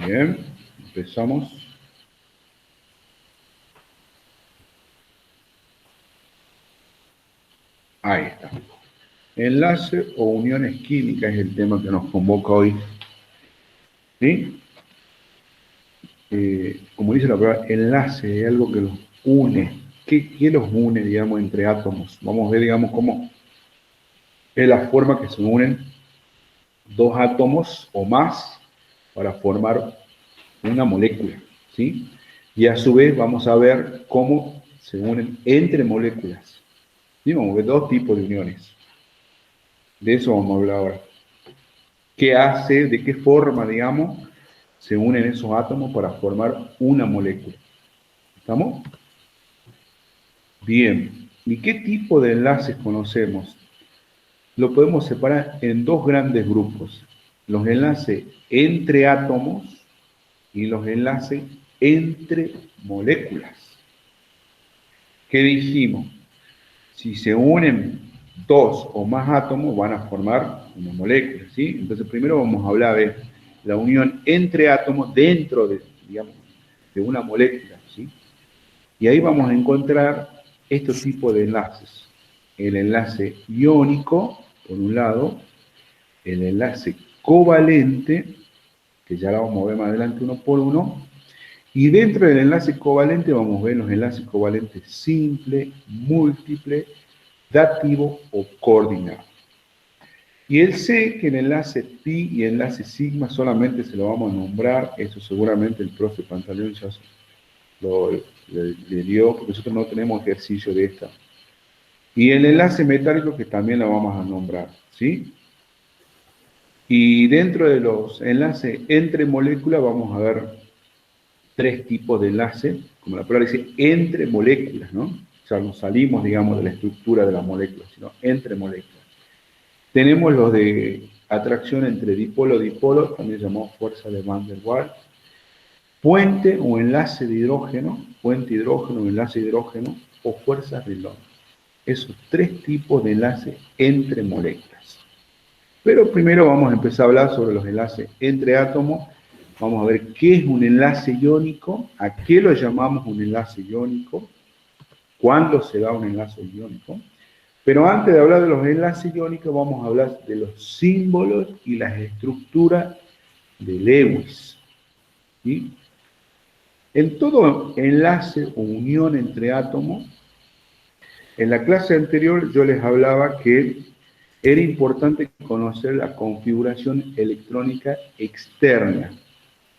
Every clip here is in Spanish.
Bien, empezamos. Ahí está. Enlace o uniones químicas es el tema que nos convoca hoy. ¿Sí? Como dice la palabra, enlace es algo que los une. ¿Qué los une, digamos, entre átomos? Vamos a ver, digamos, cómo es la forma que se unen dos átomos o más para formar una molécula, ¿sí? Y a su vez vamos a ver cómo se unen entre moléculas. ¿Sí? Vamos a ver dos tipos de uniones. De eso vamos a hablar ahora. ¿Qué hace, de qué forma, digamos, se unen esos átomos para formar una molécula? ¿Estamos? Bien. ¿Y qué tipo de enlaces conocemos? Lo podemos separar en dos grandes grupos. Los enlaces entre átomos y los enlaces entre moléculas. ¿Qué dijimos? Si se unen dos o más átomos van a formar una molécula, ¿sí? Entonces primero vamos a hablar de la unión entre átomos dentro de, digamos, de una molécula, ¿sí? Y ahí vamos a encontrar estos tipos de enlaces. El enlace iónico, por un lado, el enlace covalente, que ya la vamos a ver más adelante uno por uno, y dentro del enlace covalente vamos a ver los enlaces covalentes simple, múltiple, dativo o coordinado. Y él sé que el enlace pi y el enlace sigma solamente se lo vamos a nombrar, eso seguramente el profe Pantaleón ya le dio, porque nosotros no tenemos ejercicio de esta. Y el enlace metálico que también lo vamos a nombrar, ¿sí? Y dentro de los enlaces entre moléculas vamos a ver tres tipos de enlace, como la palabra dice, entre moléculas, ¿no? O sea, no salimos, digamos, de la estructura de la molécula, sino entre moléculas. Tenemos los de atracción entre dipolo-dipolo, también llamado fuerza de Van der Waals, puente o enlace de hidrógeno, puente hidrógeno o enlace de hidrógeno, o fuerzas de Londres. Esos tres tipos de enlaces entre moléculas. Pero primero vamos a empezar a hablar sobre los enlaces entre átomos. Vamos a ver qué es un enlace iónico, a qué lo llamamos un enlace iónico, cuándo se da un enlace iónico. Pero antes de hablar de los enlaces iónicos, vamos a hablar de los símbolos y las estructuras de Lewis. ¿Sí? En todo enlace o unión entre átomos, en la clase anterior yo les hablaba que era importante conocer la configuración electrónica externa,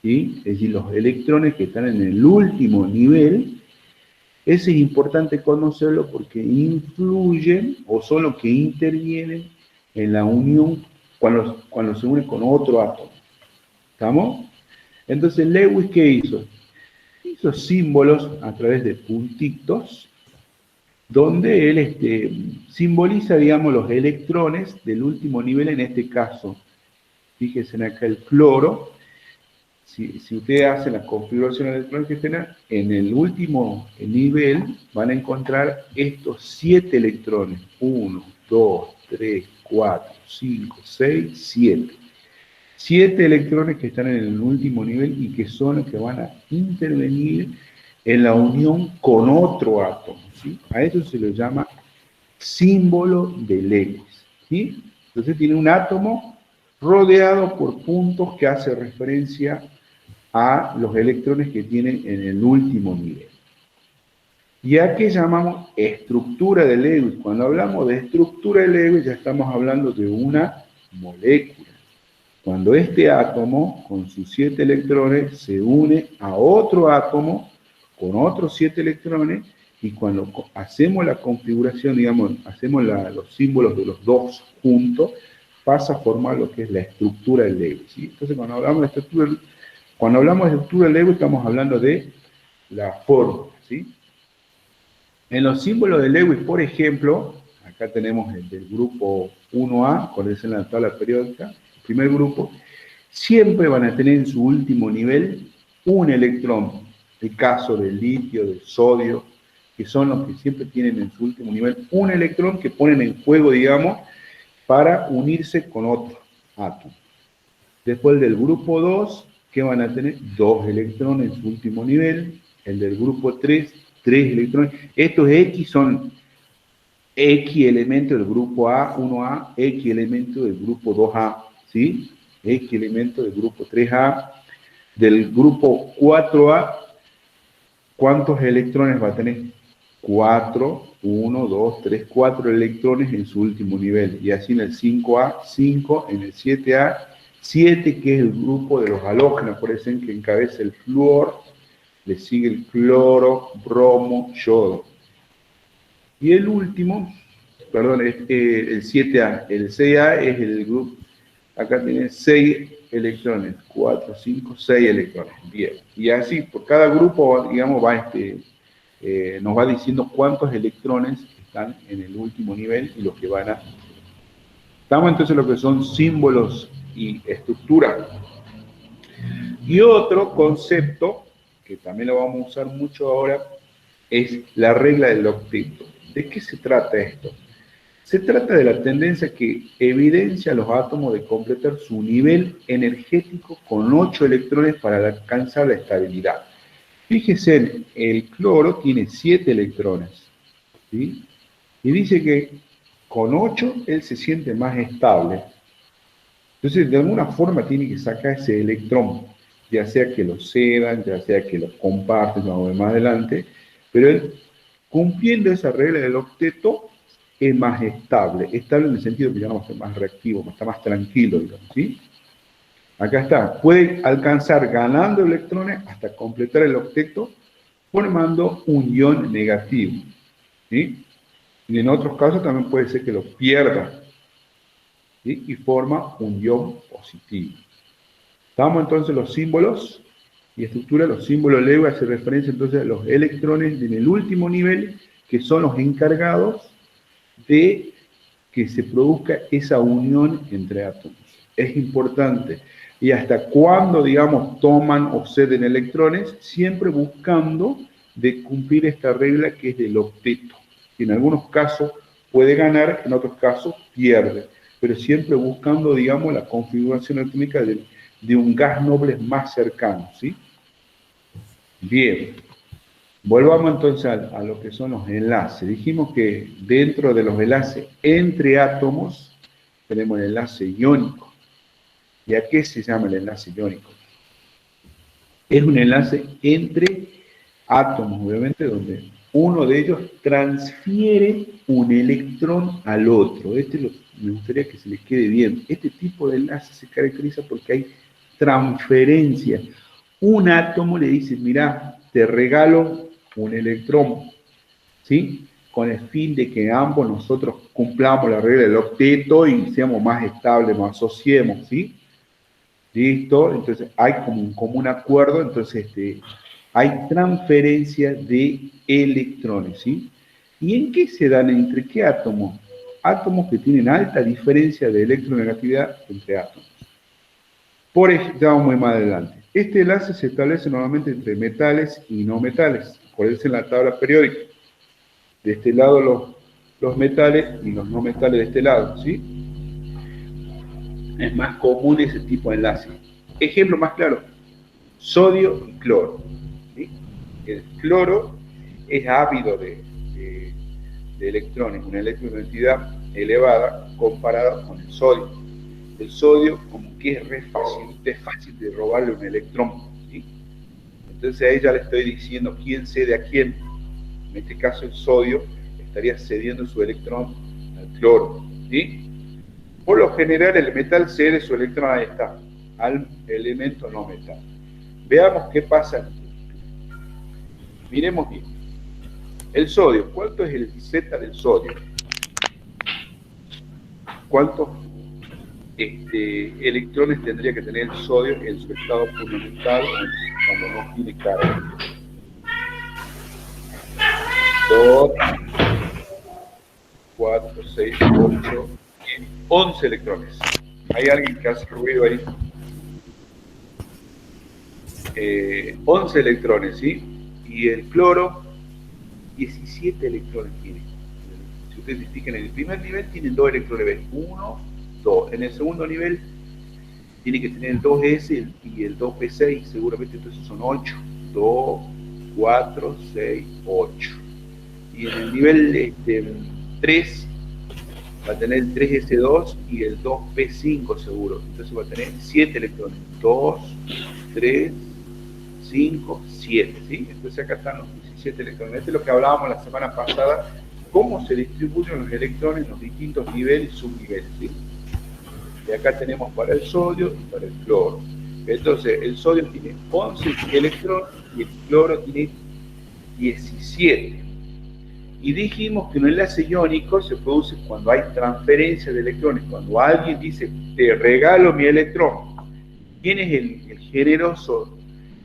¿sí? Es decir, los electrones que están en el último nivel. Ese es importante conocerlo porque influyen o son los que intervienen en la unión cuando se une con otro átomo. ¿Estamos? Entonces, Lewis, ¿qué hizo? Hizo símbolos a través de puntitos, donde él simboliza, digamos, los electrones del último nivel, en este caso. Fíjense acá el cloro. Si ustedes hacen la configuración electrónica externa, en el último nivel van a encontrar estos 7 electrones. 1, 2, 3, 4, 5, 6, 7. 7 electrones que están en el último nivel y que son los que van a intervenir en la unión con otro átomo, ¿sí? A eso se le llama símbolo de Lewis, ¿sí? Entonces tiene un átomo rodeado por puntos que hace referencia a los electrones que tienen en el último nivel. ¿Y a qué llamamos estructura de Lewis? Cuando hablamos de estructura de Lewis ya estamos hablando de una molécula. Cuando este átomo, con sus 7 electrones, se une a otro átomo con otros 7 electrones, y cuando hacemos la configuración, digamos, hacemos los símbolos de los dos juntos, pasa a formar lo que es la estructura de Lewis, ¿sí? Entonces, cuando hablamos de estructura de Lewis, estamos hablando de la fórmula, ¿sí? En los símbolos de Lewis, por ejemplo, acá tenemos el del grupo 1A, con el en la tabla periódica, el primer grupo, siempre van a tener en su último nivel un electrón. El caso del litio, del sodio, que son los que siempre tienen en su último nivel un electrón que ponen en juego, digamos, para unirse con otro átomo. Después del grupo 2, que van a tener 2 electrones en su último nivel, el del grupo 3, 3 electrones. Estos X son X elementos del grupo A, 1A, X elementos del grupo 2A, ¿sí? X elementos del grupo 3A, del grupo 4A, ¿cuántos electrones va a tener? 4, 1, 2, 3, 4 electrones en su último nivel. Y así en el 5A, 5, en el 7A, 7, que es el grupo de los halógenos, por eso que encabeza el flúor, le sigue el cloro, bromo, yodo. Y el último, perdón, es el 7A. El 6A es el grupo, acá tiene 6 electrones, 4, 5, 6 electrones. Bien. Y así, por cada grupo, digamos, nos va diciendo cuántos electrones están en el último nivel y los que van a... Estamos entonces en lo que son símbolos y estructura. Y otro concepto, que también lo vamos a usar mucho ahora, es la regla del octeto. ¿De qué se trata esto? Se trata de la tendencia que evidencia a los átomos de completar su nivel energético con 8 electrones para alcanzar la estabilidad. Fíjese, el cloro tiene 7 electrones, ¿sí? Y dice que con 8 él se siente más estable. Entonces, de alguna forma tiene que sacar ese electrón, ya sea que lo cedan, ya sea que lo comparten, vamos a ver más adelante, pero él, cumpliendo esa regla del octeto, es más estable en el sentido que ya no va a ser más reactivo, está más tranquilo, digamos, ¿sí? Acá está, puede alcanzar ganando electrones hasta completar el octeto, formando un ion negativo, ¿sí? Y en otros casos también puede ser que lo pierda, ¿sí? Y forma un ion positivo. Estamos entonces los símbolos y estructura. Los símbolos LEGO hace referencia entonces a los electrones en el último nivel, que son los encargados de que se produzca esa unión entre átomos. Es importante. Y hasta cuando, digamos, toman o ceden electrones, siempre buscando de cumplir esta regla que es del octeto. Que en algunos casos puede ganar, en otros casos pierde. Pero siempre buscando, digamos, la configuración atómica de un gas noble más cercano, ¿sí? Bien. Volvamos entonces a lo que son los enlaces. Dijimos que dentro de los enlaces entre átomos tenemos el enlace iónico. ¿Y a qué se llama el enlace iónico? Es un enlace entre átomos, obviamente, donde uno de ellos transfiere un electrón al otro. Me gustaría que se les quede bien. Este tipo de enlace se caracteriza porque hay transferencia. Un átomo le dice, mira, te regalo un electrón, ¿sí? Con el fin de que ambos nosotros cumplamos la regla del octeto y seamos más estables, nos asociemos, ¿sí? ¿Listo? Entonces hay como un común acuerdo, entonces hay transferencia de electrones, ¿sí? ¿Y en qué se dan? ¿Entre qué átomos? Átomos que tienen alta diferencia de electronegatividad entre átomos. Por ejemplo, ya vamos más adelante. Este enlace se establece normalmente entre metales y no metales. Acuérdense en la tabla periódica. De este lado los metales y los no metales de este lado, ¿sí? Es más común ese tipo de enlace. Ejemplo más claro, sodio y cloro, ¿sí? El cloro es ávido de electrones, una electronegatividad elevada comparada con el sodio. El sodio como que es fácil de robarle un electrón, ¿sí? Entonces a ella le estoy diciendo quién cede a quién. En este caso el sodio estaría cediendo su electrón al cloro, ¿sí? Por lo general el metal cede su electrón, ahí está, al elemento no metal. Veamos qué pasa. Miremos bien. El sodio, ¿cuánto es el Z del sodio? ¿Cuántos electrones tendría que tener el sodio en su estado fundamental cuando no tiene carga? 2, 4, 6, 8, 11 electrones. ¿Hay alguien que hace ruido ahí? 11 electrones, ¿sí? Y el cloro, 17 electrones tiene. Si ustedes se fijan, en el primer nivel tienen 2 electrones, 1, 2. En el segundo nivel tiene que tener el 2S y el 2P6, seguramente entonces son 8. 2, 4, 6, 8. Y en el nivel 3 va a tener el 3S2 y el 2P5 seguro. Entonces va a tener 7 electrones. 2, 3, 5, 7. ¿Sí? Entonces acá están los 17 electrones. Esto es lo que hablábamos la semana pasada, cómo se distribuyen los electrones en los distintos niveles y subniveles. ¿Sí? Y acá tenemos para el sodio y para el cloro. Entonces el sodio tiene 11 electrones y el cloro tiene 17. Y dijimos que un enlace iónico se produce cuando hay transferencia de electrones, cuando alguien dice, te regalo mi electrón. ¿Quién es el generoso?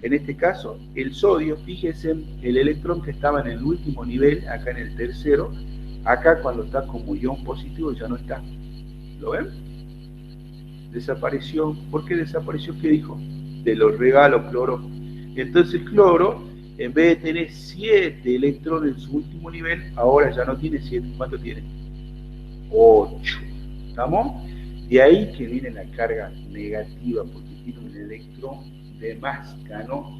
En este caso, el sodio. Fíjense, el electrón que estaba en el último nivel, acá en el tercero, acá cuando está como ion positivo ya no está. ¿Lo ven? Desapareció. ¿Por qué desapareció? ¿Qué dijo? Te lo regalo, cloro. Entonces el cloro, en vez de tener 7 electrones en su último nivel, ahora ya no tiene 7. ¿Cuánto tiene? 8. ¿Estamos? De ahí que viene la carga negativa, porque tiene un electrón de más, ¿no?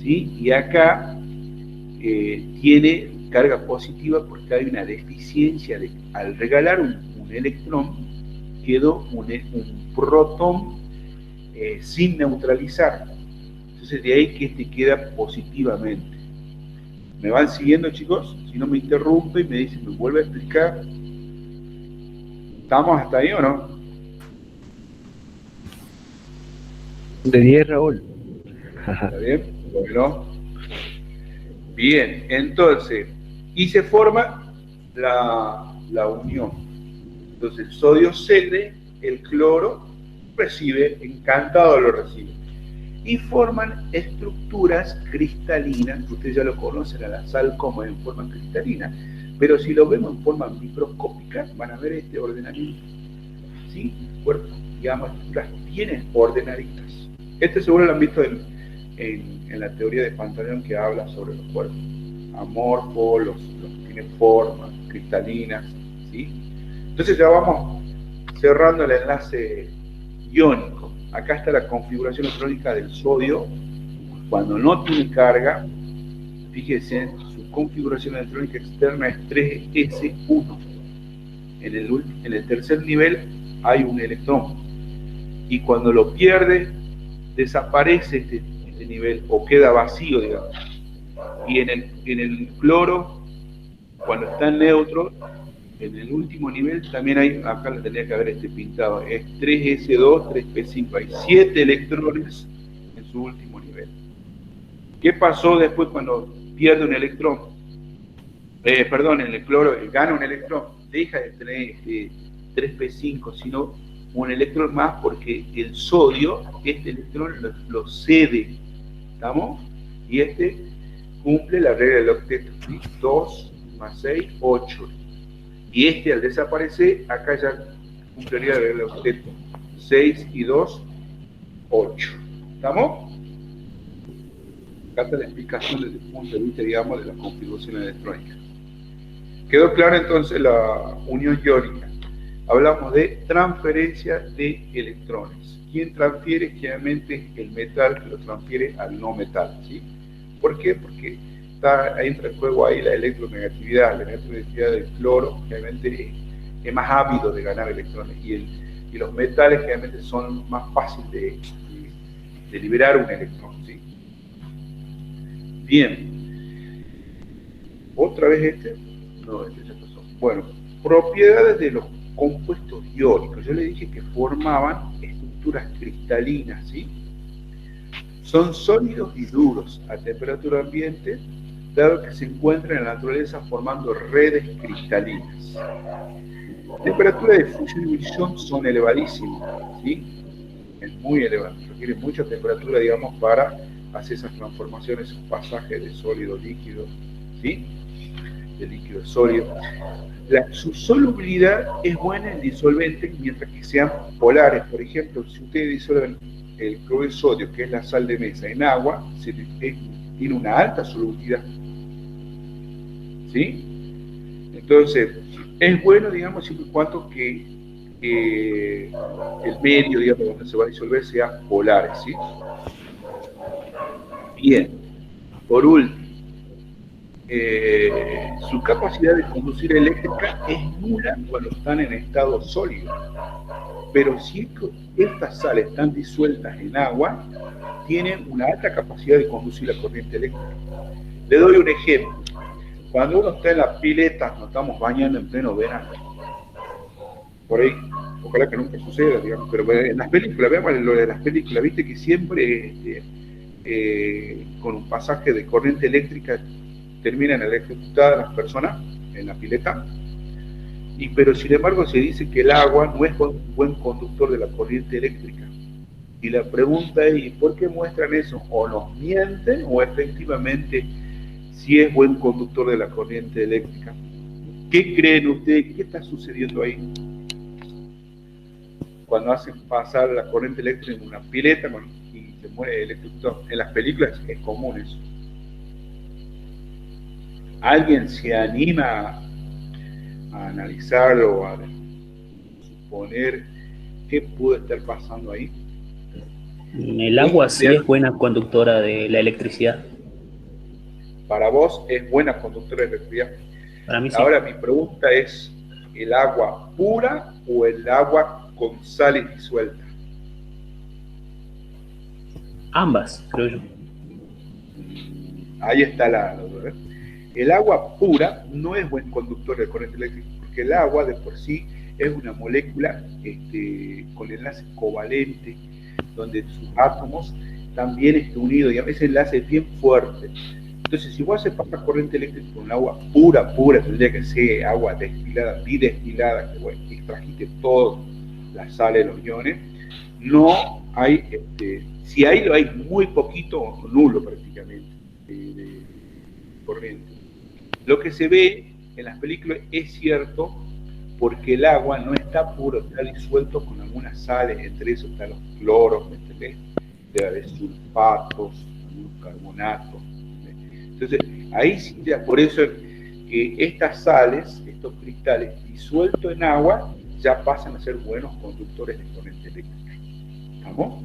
¿Sí? Y acá tiene carga positiva porque hay una deficiencia al regalar un electrón, quedó un protón sin neutralizar. Entonces de ahí que este queda positivamente. ¿Me van siguiendo, chicos? Si no me interrumpe y me dicen, ¿me vuelve a explicar? ¿Estamos hasta ahí o no? De 10, Raúl. ¿Está bien? Bueno. Bien, entonces, y se forma la unión. Entonces el sodio cede, el cloro recibe, encantado lo recibe. Y forman estructuras cristalinas, ustedes ya lo conocen a la sal como en forma cristalina, pero si lo vemos en forma microscópica, van a ver este ordenamiento. ¿Sí? Cuerpos, digamos, estructuras bien ordenaditas. Este seguro lo han visto en la teoría de Pantaleón, que habla sobre los cuerpos amorfos, los que tienen formas cristalinas, ¿sí? Entonces ya vamos cerrando el enlace iónico. Acá está la configuración electrónica del sodio. Cuando no tiene carga, fíjense, su configuración electrónica externa es 3s1. En el tercer nivel hay un electrón. Y cuando lo pierde, desaparece este nivel o queda vacío, digamos. Y en el cloro, cuando está en neutro, en el último nivel también hay, acá lo tendría que haber pintado, es 3s2, 3p5, hay 7 electrones en su último nivel. ¿Qué pasó después cuando pierde un electrón? En el cloro gana un electrón, deja de tener 3p5, sino un electrón más, porque el sodio, este electrón lo cede, ¿estamos? Y cumple la regla del octeto, ¿sí? 2 más 6, 8. Y al desaparecer, acá ya cumpliría la regla del octeto. 6 y 2, 8. ¿Estamos? Acá está la explicación desde el punto de vista, digamos, de la configuración electrónica. ¿Quedó clara entonces la unión iónica? Hablamos de transferencia de electrones. ¿Quién transfiere? Generalmente el metal que lo transfiere al no metal, ¿sí? ¿Por qué? Porque entra en juego ahí la electronegatividad. La electronegatividad del cloro generalmente es más ávido de ganar electrones, y los metales generalmente son más fáciles de liberar un electrón, ¿sí? Bien. ¿Otra vez No, ya pasó. Bueno, propiedades de los compuestos iónicos. Yo le dije que formaban estructuras cristalinas, ¿sí? Son sólidos y duros a temperatura ambiente, dado que se encuentran en la naturaleza formando redes cristalinas. La temperatura de fusión y ebullición son elevadísimas, ¿sí? Es muy elevada, requiere mucha temperatura, digamos, para hacer esas transformaciones, esos pasajes de sólido a líquido, ¿sí? De líquido a sólido. Su solubilidad es buena en disolventes, mientras que sean polares. Por ejemplo, si ustedes disuelven el cloruro de sodio, que es la sal de mesa, en agua, tiene una alta solubilidad, ¿sí? Entonces, es bueno, digamos, siempre y cuando que el medio, digamos, donde se va a disolver sea polares, ¿sí? Bien, por último, su capacidad de conducir eléctrica es nula cuando están en estado sólido. Pero si estas sales están disueltas en agua, tienen una alta capacidad de conducir la corriente eléctrica. Le doy un ejemplo. Cuando uno está en las piletas, nos estamos bañando en pleno verano. Por ahí, ojalá que nunca suceda, digamos, pero en las películas, veamos lo de las películas, viste que siempre con un pasaje de corriente eléctrica terminan electrocutadas las personas en la pileta, pero sin embargo se dice que el agua no es un buen conductor de la corriente eléctrica. Y la pregunta es, ¿por qué muestran eso? ¿O nos mienten o efectivamente sí es buen conductor de la corriente eléctrica? ¿Qué creen ustedes? ¿Qué está sucediendo ahí? Cuando hacen pasar la corriente eléctrica en una pileta y se muere electrocutado. En las películas es común eso. ¿Alguien se anima a analizarlo o a suponer qué pudo estar pasando ahí? El agua sí es buena conductora de la electricidad. Para vos es buena conductora de electricidad. Para mí sí. Ahora mi pregunta es, ¿el agua pura o el agua con sales disueltas? Ambas, creo yo. Ahí está la duda. El agua pura no es buen conductor de corriente eléctrica, porque el agua de por sí es una molécula con enlace covalente, donde sus átomos también están unidos, y a veces el enlace es bien fuerte. Entonces, si vos haces pasar corriente eléctrica con agua pura, tendría que ser agua destilada, bidestilada, que bueno, extrajiste todas las sales, los iones, no hay, si hay, lo hay muy poquito o nulo prácticamente de corriente. Lo que se ve en las películas es cierto, porque el agua no está puro, está disuelto con algunas sales, entre eso están los cloros, ¿me entendés? Debe haber sulfatos, carbonatos. Entonces, ahí sí, por eso es que estas sales, estos cristales disueltos en agua, ya pasan a ser buenos conductores de corriente eléctrica. ¿Estamos?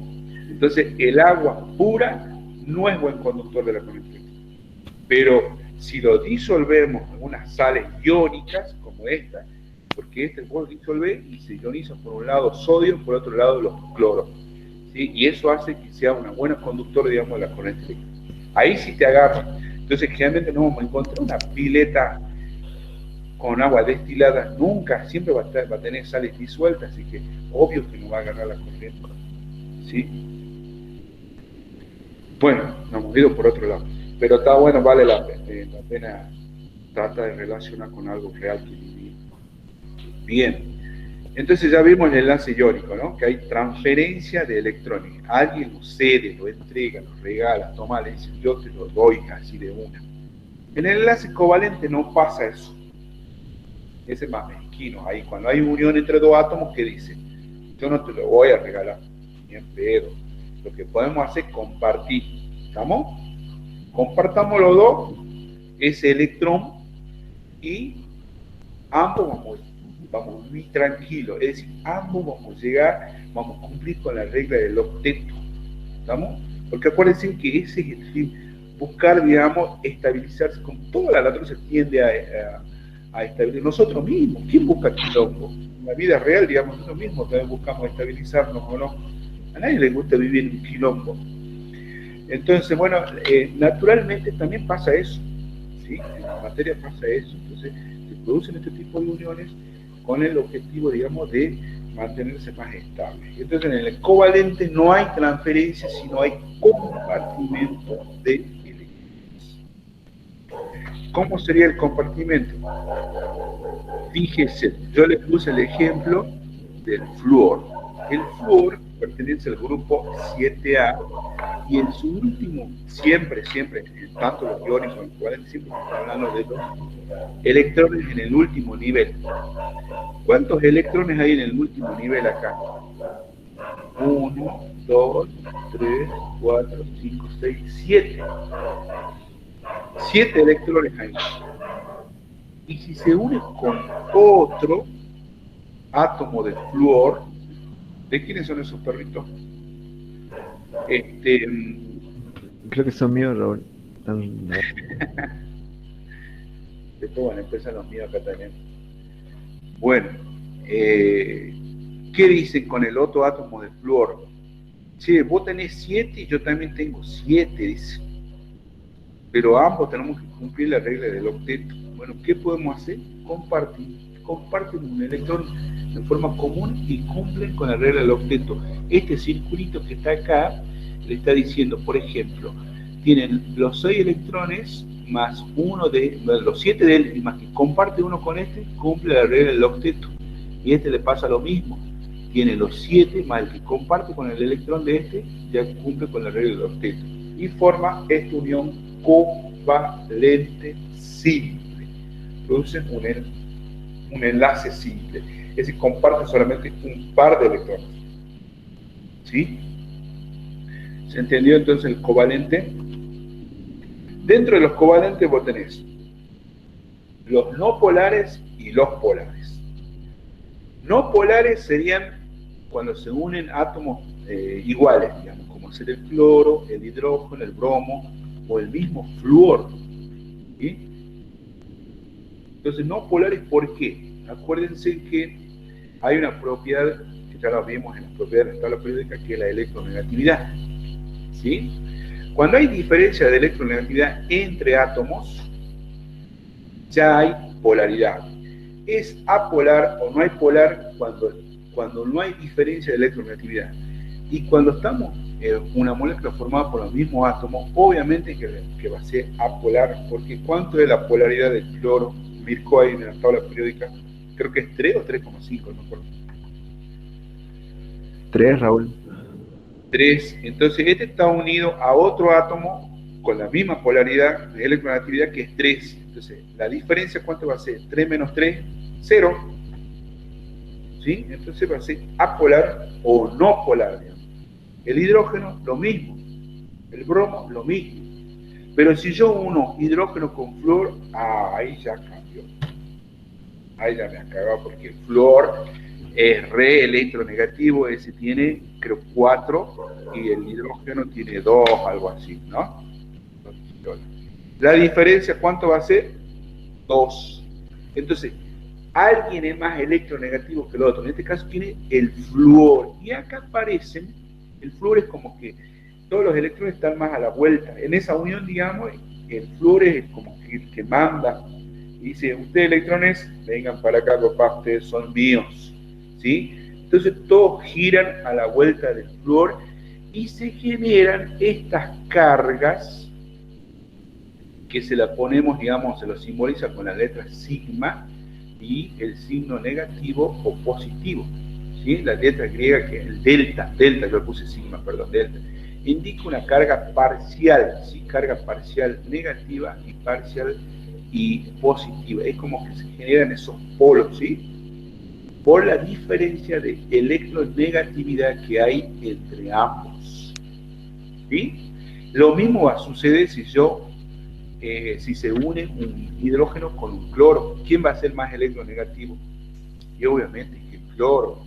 Entonces, el agua pura no es buen conductor de la corriente eléctrica. Pero si lo disolvemos en unas sales iónicas, como esta, porque vos disolvés y se ioniza por un lado sodio, por otro lado los cloros, ¿sí? Y eso hace que sea una buena conductora, digamos, de la corriente eléctrica. Ahí sí te agarra. Entonces, generalmente no vamos a encontrar una pileta con agua destilada, nunca, siempre va a tener sales disueltas, así que obvio que no va a agarrar la corriente, ¿sí? Bueno, nos hemos ido por otro lado, pero está bueno, vale la pena tratar de relacionar con algo real que vivimos. Bien, entonces ya vimos el enlace iónico, ¿no? Que hay transferencia de electrones. Alguien lo cede, lo entrega, lo regala, toma, le dice, yo te lo doy así de una. En el enlace covalente no pasa eso. Ese es más mezquino. Ahí cuando hay unión entre dos átomos, ¿qué dice? Yo no te lo voy a regalar, ni en pedo. Lo que podemos hacer es compartir. ¿Estamos? Compartamos los dos ese electrón y ambos vamos muy tranquilos, es decir, ambos vamos a llegar, vamos a cumplir con la regla del octeto, ¿estamos? Porque acuérdense que ese es el fin, buscar, digamos, estabilizarse, con toda la naturaleza tiende a estabilizar, nosotros mismos, ¿quién busca quilombo? En la vida real, digamos, nosotros mismos también buscamos estabilizarnos, ¿o no? A nadie le gusta vivir en un quilombo. Entonces, bueno, naturalmente también pasa eso, ¿sí? En la materia pasa eso, entonces se producen este tipo de uniones con el objetivo, digamos, de mantenerse más estable. Entonces, en el covalente no hay transferencia, sino hay compartimento de electrones. ¿Cómo sería el compartimento? Fíjese, yo les puse el ejemplo del flúor. El flúor pertenece al grupo 7A y en su último, siempre, tanto los iónicos como los covalentes, siempre estamos hablando de los electrones en el último nivel. ¿Cuántos electrones hay en el último nivel acá? 1, 2, 3, 4, 5, 6, 7. 7 electrones hay. Y si se une con otro, átomo de flúor. ¿De quiénes son esos perritos? Creo que son míos, Raúl. Después van a empezar los míos acá también. Bueno, ¿qué dicen con el otro átomo de flúor? Che, vos tenés 7 y yo también tengo 7, dice. Pero ambos tenemos que cumplir la regla del octeto. Bueno, ¿qué podemos hacer? Comparten un electrón de forma común y cumplen con la regla del octeto. Este circulito que está acá le está diciendo, por ejemplo, tienen los 6 electrones más uno de los 7 de él, y más que comparte uno con este, cumple la regla del octeto. Y este le pasa lo mismo. Tiene los 7 más el que comparte con el electrón de este, ya cumple con la regla del octeto. Y forma esta unión covalente simple. Producen un enlace simple. Es decir, comparten solamente un par de electrones. ¿Sí? ¿Se entendió entonces el covalente? Dentro de los covalentes vos tenés los no polares y los polares. No polares serían cuando se unen átomos iguales, digamos, como ser el cloro, el hidrógeno, el bromo o el mismo flúor. ¿Sí? Entonces, no polares, ¿por qué? Acuérdense que hay una propiedad que ya la vimos en las propiedades de la tabla periódica, que es la electronegatividad. ¿Sí? Cuando hay diferencia de electronegatividad entre átomos, ya hay polaridad. Es apolar o no hay polar cuando no hay diferencia de electronegatividad. Y cuando estamos en una molécula formada por los mismos átomos, obviamente que va a ser apolar, porque ¿cuánto es la polaridad del cloro? Mirko ahí en la tabla periódica, creo que es 3 o 3,5, no me acuerdo. 3, Raúl. 3, entonces este está unido a otro átomo con la misma polaridad de electronegatividad, que es 3. Entonces, la diferencia, ¿cuánto va a ser? 3 menos 3, 0. ¿Sí? Entonces va a ser apolar o no polar, digamos. El hidrógeno, lo mismo. El bromo, lo mismo. Pero si yo uno hidrógeno con flúor, ahí ya cambió. Ahí ya me ha cagado, porque el flúor es re electronegativo, ese tiene, creo, 4, y el hidrógeno tiene 2, algo así, ¿no? La diferencia, ¿cuánto va a ser? 2. Entonces, alguien es más electronegativo que el otro. En este caso tiene el flúor. Y acá aparecen, el flúor es como que todos los electrones están más a la vuelta. En esa unión, digamos, el flúor es como que manda. Y dice, ustedes electrones, vengan para acá, papá, ustedes son míos. ¿Sí? Entonces todos giran a la vuelta del flúor y se generan estas cargas que se la ponemos, digamos, se lo simboliza con la letra sigma y el signo negativo o positivo. ¿Sí? La letra griega, que es el delta, yo puse sigma, perdón, delta, indica una carga parcial, ¿sí? Carga parcial negativa y parcial y positiva. Es como que se generan esos polos, ¿sí? Por la diferencia de electronegatividad que hay entre ambos. ¿Sí? Lo mismo va a suceder si si se une un hidrógeno con un cloro. ¿Quién va a ser más electronegativo? Y obviamente que el cloro.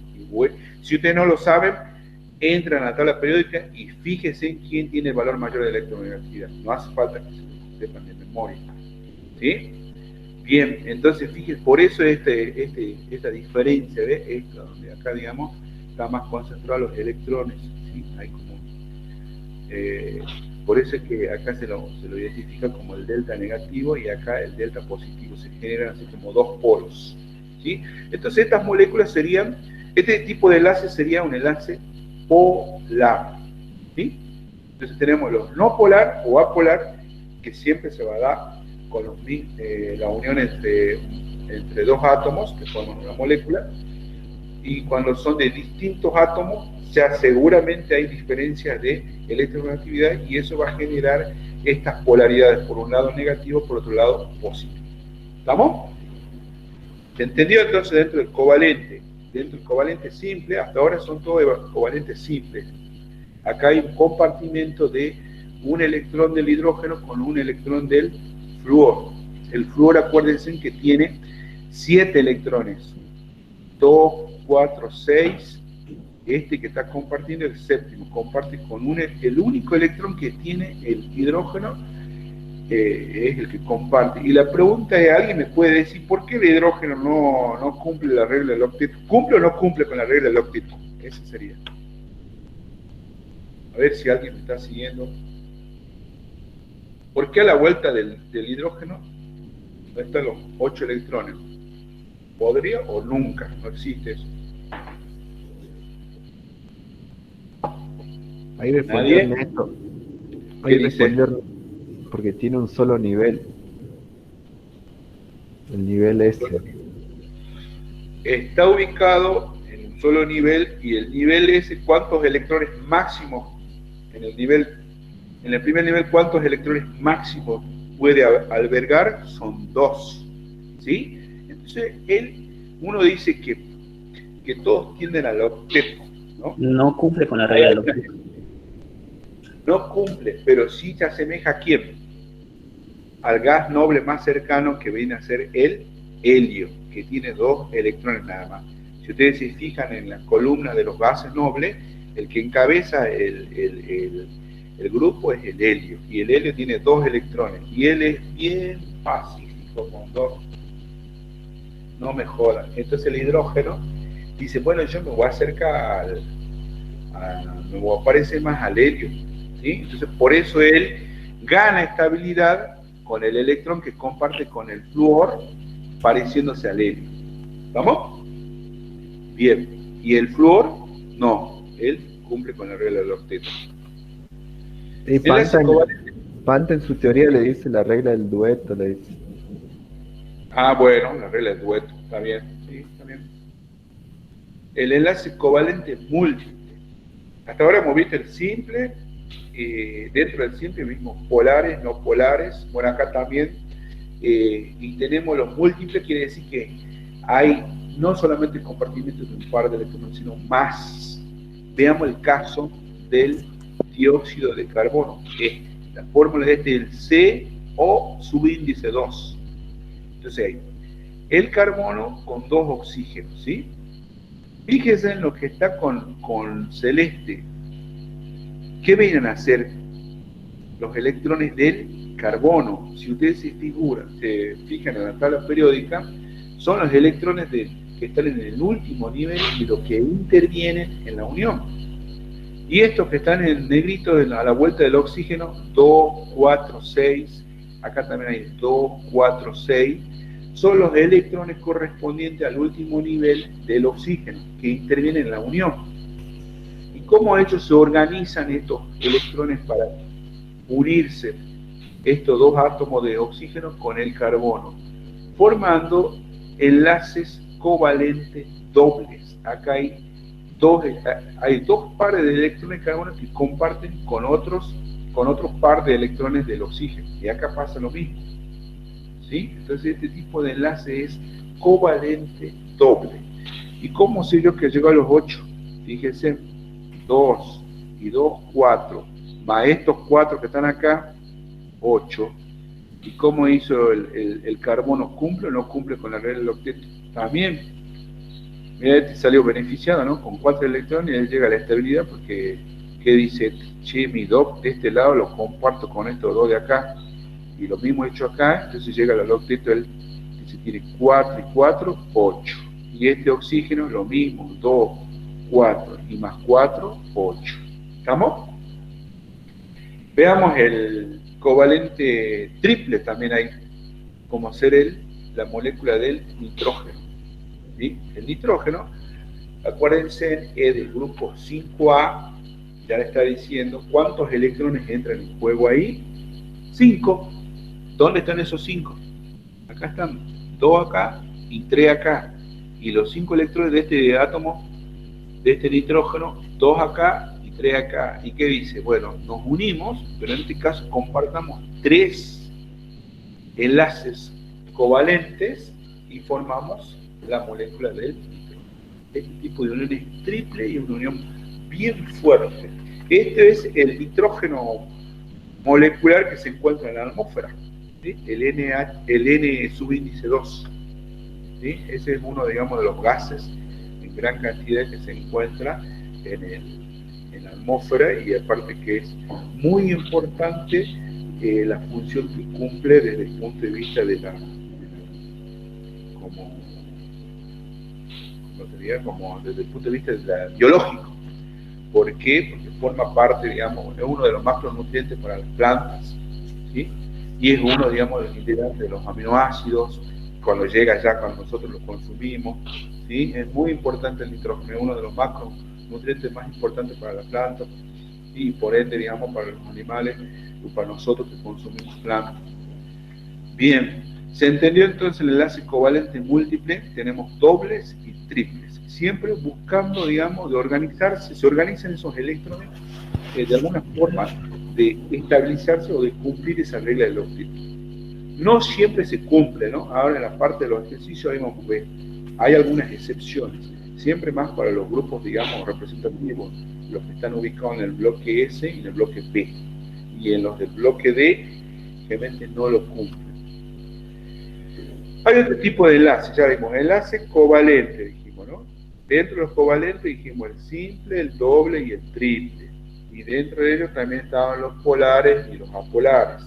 Si ustedes no lo saben, entran a la tabla periódica y fíjense en quién tiene el valor mayor de electronegatividad. No hace falta que se sepan de memoria. ¿Sí? Bien, entonces fíjense, por eso esta diferencia, ¿ves? Esta, donde acá, digamos, está más concentrado los electrones, ¿sí? Hay como, por eso es que acá se lo identifica como el delta negativo y acá el delta positivo, se generan así como dos polos, ¿sí? Entonces estas moléculas serían, este tipo de enlace sería un enlace polar, ¿sí? Entonces tenemos los no polar o apolar, que siempre se va a dar con la unión entre dos átomos que forman una molécula, y cuando son de distintos átomos ya seguramente hay diferencias de electronegatividad y eso va a generar estas polaridades, por un lado negativo, por otro lado positivo. ¿Estamos? ¿Se entendió entonces dentro del covalente? Dentro del covalente simple, hasta ahora son todos covalentes simples. Acá hay un compartimento de un electrón del hidrógeno con un electrón del flúor. El flúor, acuérdense que tiene 7 electrones, 2 4, 6, este que está compartiendo el séptimo, comparte con el único electrón que tiene el hidrógeno, es el que comparte. Y la pregunta es, ¿alguien me puede decir por qué el hidrógeno no cumple la regla del octeto? ¿Cumple o no cumple con la regla del octeto? Ese sería. A ver si alguien me está siguiendo. ¿Por qué a la vuelta del hidrógeno no están los 8 electrones? ¿Podría o nunca? No existe eso. Ahí respondió Ernesto. Ahí respondió porque tiene un solo nivel. El nivel S. Está ubicado en un solo nivel, y el nivel S, ¿cuántos electrones máximos? En el primer nivel, ¿cuántos electrones máximos puede albergar? Son 2. ¿Sí? Entonces, uno dice que todos tienden al octeto, ¿no? No cumple con la regla del octeto. No cumple, pero sí se asemeja a quién? Al gas noble más cercano, que viene a ser el helio, que tiene 2 electrones nada más. Si ustedes se fijan en la columna de los gases nobles, el que encabeza el grupo es el helio, y el helio tiene 2 electrones, y él es bien pacífico con 2. No me jodan. Entonces el hidrógeno dice, bueno, yo me voy a acercar me voy a parecer más al helio, ¿sí? Entonces por eso él gana estabilidad con el electrón que comparte con el flúor, pareciéndose al helio. ¿Estamos? Bien. Y el flúor, no. Él cumple con la regla del octeto. Y Panta en su teoría le dice la regla del dueto, le dice. Ah, bueno, la regla del dueto, está bien. Sí, está bien. El enlace covalente múltiple. Hasta ahora hemos visto el simple. Dentro del simple vimos polares, no polares. Bueno, acá también. Y tenemos los múltiples, quiere decir que hay no solamente compartimiento de un par de electrones, sino más. Veamos el caso del dióxido de carbono. La fórmula de este es el CO subíndice 2. Entonces hay el carbono con 2 oxígenos, ¿sí? Fíjense en lo que está con celeste. ¿Qué vienen a hacer los electrones del carbono? Si ustedes se fijan en la tabla periódica, son los electrones que están en el último nivel y los que intervienen en la unión. Y estos que están en negrito a la vuelta del oxígeno, 2, 4, 6, acá también hay 2, 4, 6, son los electrones correspondientes al último nivel del oxígeno, que intervienen en la unión. ¿Y cómo ellos se organizan estos electrones para unirse estos 2 átomos de oxígeno con el carbono? Formando enlaces covalentes dobles. Acá hay 2 pares de electrones de carbono que comparten con otros par de electrones del oxígeno. Y acá pasa lo mismo. ¿Sí? Entonces este tipo de enlace es covalente doble. ¿Y cómo sé yo que llegó a los 8? Fíjense, 2 y 2, 4, más estos 4 que están acá, 8. ¿Y cómo hizo el carbono? ¿Cumple o no cumple con la regla del octeto? También. Mira, este salió beneficiado, ¿no? Con 4 electrones, y él llega a la estabilidad porque, ¿qué dice? Che, mi 2 de este lado lo comparto con estos 2 de acá. Y lo mismo hecho acá, entonces llega al octeto, él dice, tiene 4 y 4, 8. Y este oxígeno, lo mismo, 2, 4 y más 4, 8. ¿Estamos? Veamos el covalente triple también ahí, como ser la molécula del nitrógeno. ¿Sí? El nitrógeno, acuérdense, es del grupo 5A, ya le está diciendo cuántos electrones entran en juego ahí. 5. ¿Dónde están esos 5? Acá están 2 acá y 3 acá. Y los 5 electrones de este átomo, de este nitrógeno, 2 acá y 3 acá. ¿Y qué dice? Bueno, nos unimos, pero en este caso compartamos 3 enlaces covalentes y formamos la molécula del nitrógeno. Este tipo de unión es triple y una unión bien fuerte. Este es el nitrógeno molecular que se encuentra en la atmósfera, ¿sí? El N subíndice 2, ¿sí? Ese es uno, digamos, de los gases en gran cantidad que se encuentra en la atmósfera, y aparte que es muy importante la función que cumple desde el punto de vista de como desde el punto de vista biológico. ¿Por qué? Porque forma parte, digamos, es uno de los macronutrientes para las plantas, ¿sí? Y es uno, digamos, de los integrantes de los aminoácidos, cuando llega ya, cuando nosotros los consumimos, ¿sí? Es muy importante el nitrógeno, es uno de los macronutrientes más importantes para las plantas, y por ende, digamos, para los animales, o para nosotros que consumimos plantas. Bien, se entendió entonces el enlace covalente múltiple, tenemos dobles y triples, siempre buscando, digamos, de organizarse, se organizan esos electrones de alguna forma de estabilizarse o de cumplir esa regla del octeto. No siempre se cumple, ¿no? Ahora en la parte de los ejercicios ahí vamos a ver, hay algunas excepciones, siempre más para los grupos, digamos, representativos, los que están ubicados en el bloque S y en el bloque P, y en los del bloque D, generalmente no lo cumplen. Hay otro tipo de enlace, ya vimos, enlace covalente, dijimos, ¿no? Dentro de los covalentes dijimos el simple, el doble y el triple. Y dentro de ellos también estaban los polares y los apolares.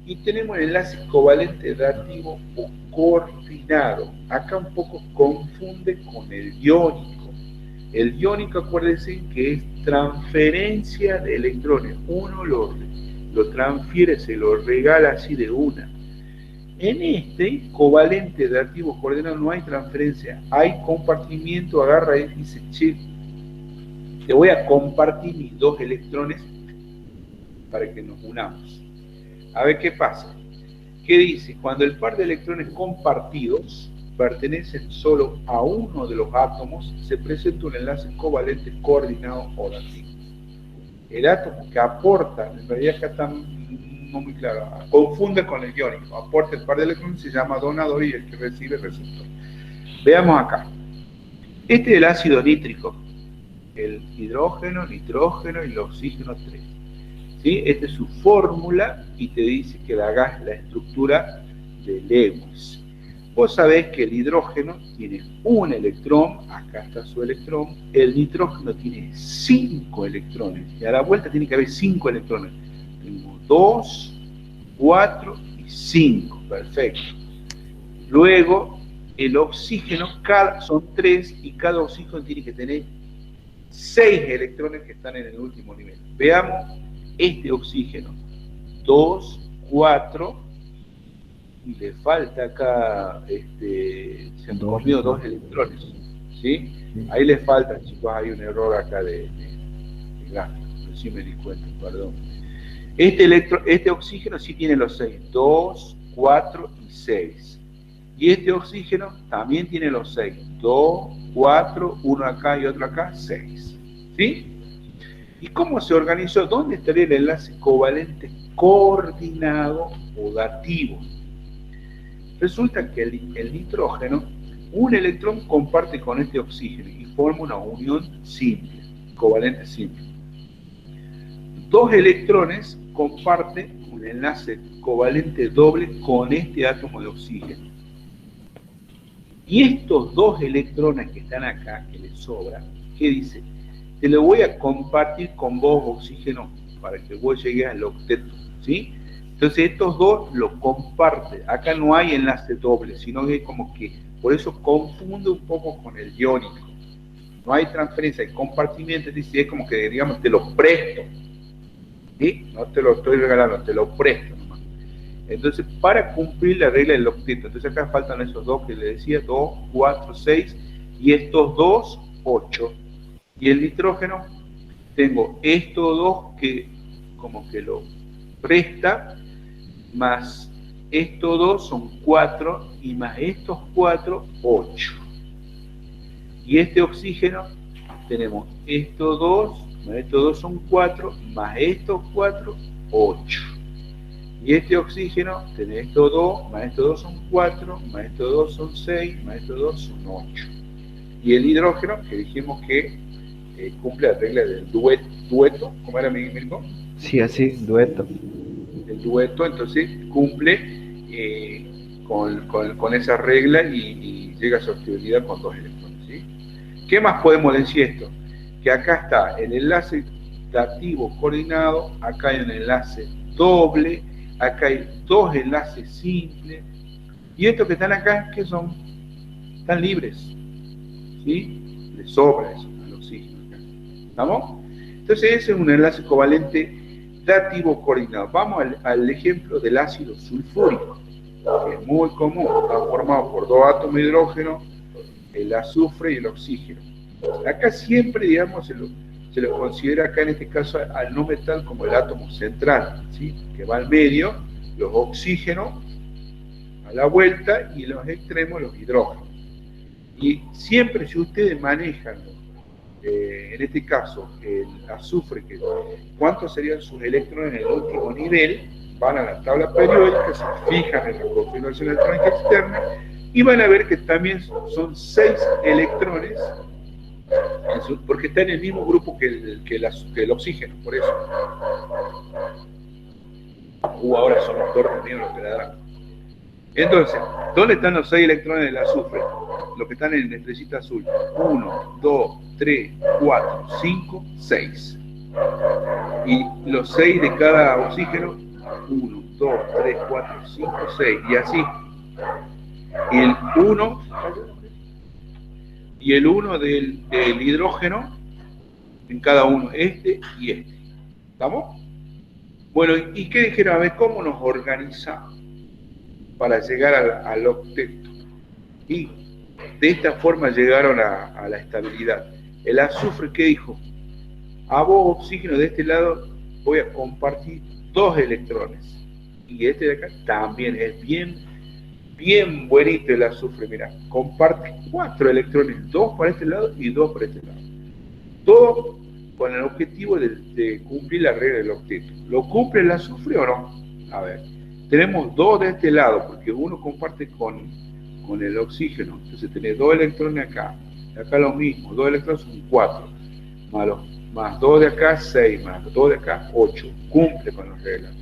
Y tenemos el enlace covalente dativo o coordinado. Acá un poco confunde con el iónico. El iónico, acuérdense que es transferencia de electrones. Uno lo transfiere, se lo regala así de una. En este covalente dativo coordinado no hay transferencia, hay compartimiento. Agarra y dice, che, te voy a compartir mis dos electrones para que nos unamos. A ver qué pasa. ¿Qué dice? Cuando el par de electrones compartidos pertenecen solo a uno de los átomos, se presenta un enlace covalente coordinado o dativo. El átomo que aporta, en realidad acá está no muy claro, confunde con el iónico, aporta el par de electrones, se llama donador, y el que recibe receptor. Veamos acá. Este es el ácido nítrico, el hidrógeno, nitrógeno y el oxígeno 3. ¿Sí? Esta es su fórmula y te dice que le hagas la estructura de Lewis. Vos sabés que el hidrógeno tiene un electrón, acá está su electrón, el nitrógeno tiene 5 electrones, y a la vuelta tiene que haber 5 electrones. Tengo 2, 4 y 5, perfecto. Luego, el oxígeno, son 3, y cada oxígeno tiene que tener 6 electrones que están en el último nivel. Veamos este oxígeno, 2, 4, y le falta acá, se han comido 2 electrones, ¿sí? Ahí le falta, chicos, hay un error acá de gráfico, pero sí me di cuenta, perdón. Este oxígeno sí tiene los 6, 2, 4 y 6. Y este oxígeno también tiene los 6, 2, 4, uno acá y otro acá, 6. ¿Sí? ¿Y cómo se organizó? ¿Dónde estaría el enlace covalente coordinado o dativo? Resulta que el nitrógeno, un electrón comparte con este oxígeno y forma una unión simple, covalente simple. 2 electrones comparten un enlace covalente doble con este átomo de oxígeno. Y estos 2 electrones que están acá, que les sobra, ¿qué dice? Te lo voy a compartir con vos, oxígeno, para que vos llegues al octeto, ¿sí? Entonces estos 2 lo comparten. Acá no hay enlace doble, sino que como que, por eso confunde un poco con el iónico. No hay transferencia, hay compartimiento, es como que, digamos, te lo presto. ¿Sí? No te lo estoy regalando, te lo presto nomás. Entonces, para cumplir la regla del octeto, entonces acá faltan esos 2 que le decía, 2, 4, 6, y estos 2, 8. Y el nitrógeno, tengo estos 2 que como que lo presta, más estos 2 son 4, y más estos 4, 8. Y este oxígeno, tenemos estos 2, más estos 2 son 4, más estos 4, 8. Y este oxígeno, tenés estos 2, más estos 2 son 4, más estos 2 son 6, más estos 2 son 8. Y el hidrógeno, que dijimos que cumple la regla del dueto, ¿cómo era, Mirko? Sí, así, dueto. El dueto, entonces cumple con esa regla y llega a su actividad con 2 electrones, ¿sí? ¿Qué más podemos decir esto? Que acá está el enlace dativo coordinado, acá hay un enlace doble, acá hay dos enlaces simples, y estos que están acá, ¿qué son? Están libres, ¿sí? Le sobra eso al oxígeno acá. ¿Estamos? Entonces ese es un enlace covalente dativo coordinado. Vamos al ejemplo del ácido sulfúrico, que es muy común, está formado por dos átomos de hidrógeno, el azufre y el oxígeno. Acá siempre, digamos, se lo considera acá en este caso al no metal como el átomo central, ¿sí? Que va al medio, los oxígenos a la vuelta y los extremos los hidrógenos. Y siempre si ustedes manejan, en este caso, el azufre, ¿cuántos serían sus electrones en el último nivel? Van a la tabla periódica, se fijan en la configuración electrónica externa y van a ver que también son 6 electrones, porque está en el mismo grupo que el oxígeno, por eso. Ahora son los tornos míos los que la dan. Entonces, ¿dónde están los 6 electrones del azufre? Los que están en la estrellita azul. 1, 2, 3, 4, 5, 6. Y los 6 de cada oxígeno, 1, 2, 3, 4, 5, 6. Y así. Y el 1 del hidrógeno en cada uno, este y este. ¿Estamos? Bueno, ¿y qué dijeron? A ver, ¿cómo nos organizamos para llegar al octeto? Y de esta forma llegaron a la estabilidad. El azufre, ¿qué dijo? A vos, oxígeno, de este lado voy a compartir 2 electrones. Y este de acá también es bien bonito el azufre. Mira, comparte 4 electrones, 2 para este lado y 2 para este lado. Todo con el objetivo de cumplir la regla del octeto. ¿Lo cumple el azufre o no? A ver, tenemos 2 de este lado, porque uno comparte con el oxígeno. Entonces tenés 2 electrones acá. Acá lo mismo, 2 electrones son 4. Más 2 de acá, 6. Más 2 de acá, 8. Cumple con las reglas.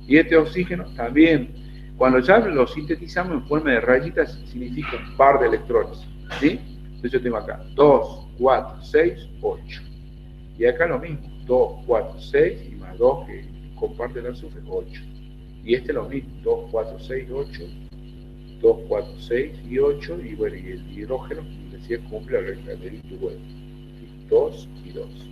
Y este oxígeno también. Cuando ya lo sintetizamos en forma de rayitas, significa un par de electrones. ¿Sí? Entonces yo tengo acá 2, 4, 6, 8. Y acá lo mismo. 2, 4, 6 y más 2 que comparte el azufre, 8. Y este lo mismo. 2, 4, 6, 8. 2, 4, 6 y 8, y bueno, y el hidrógeno, como decía, cumple la regla del igual. 2 y 2.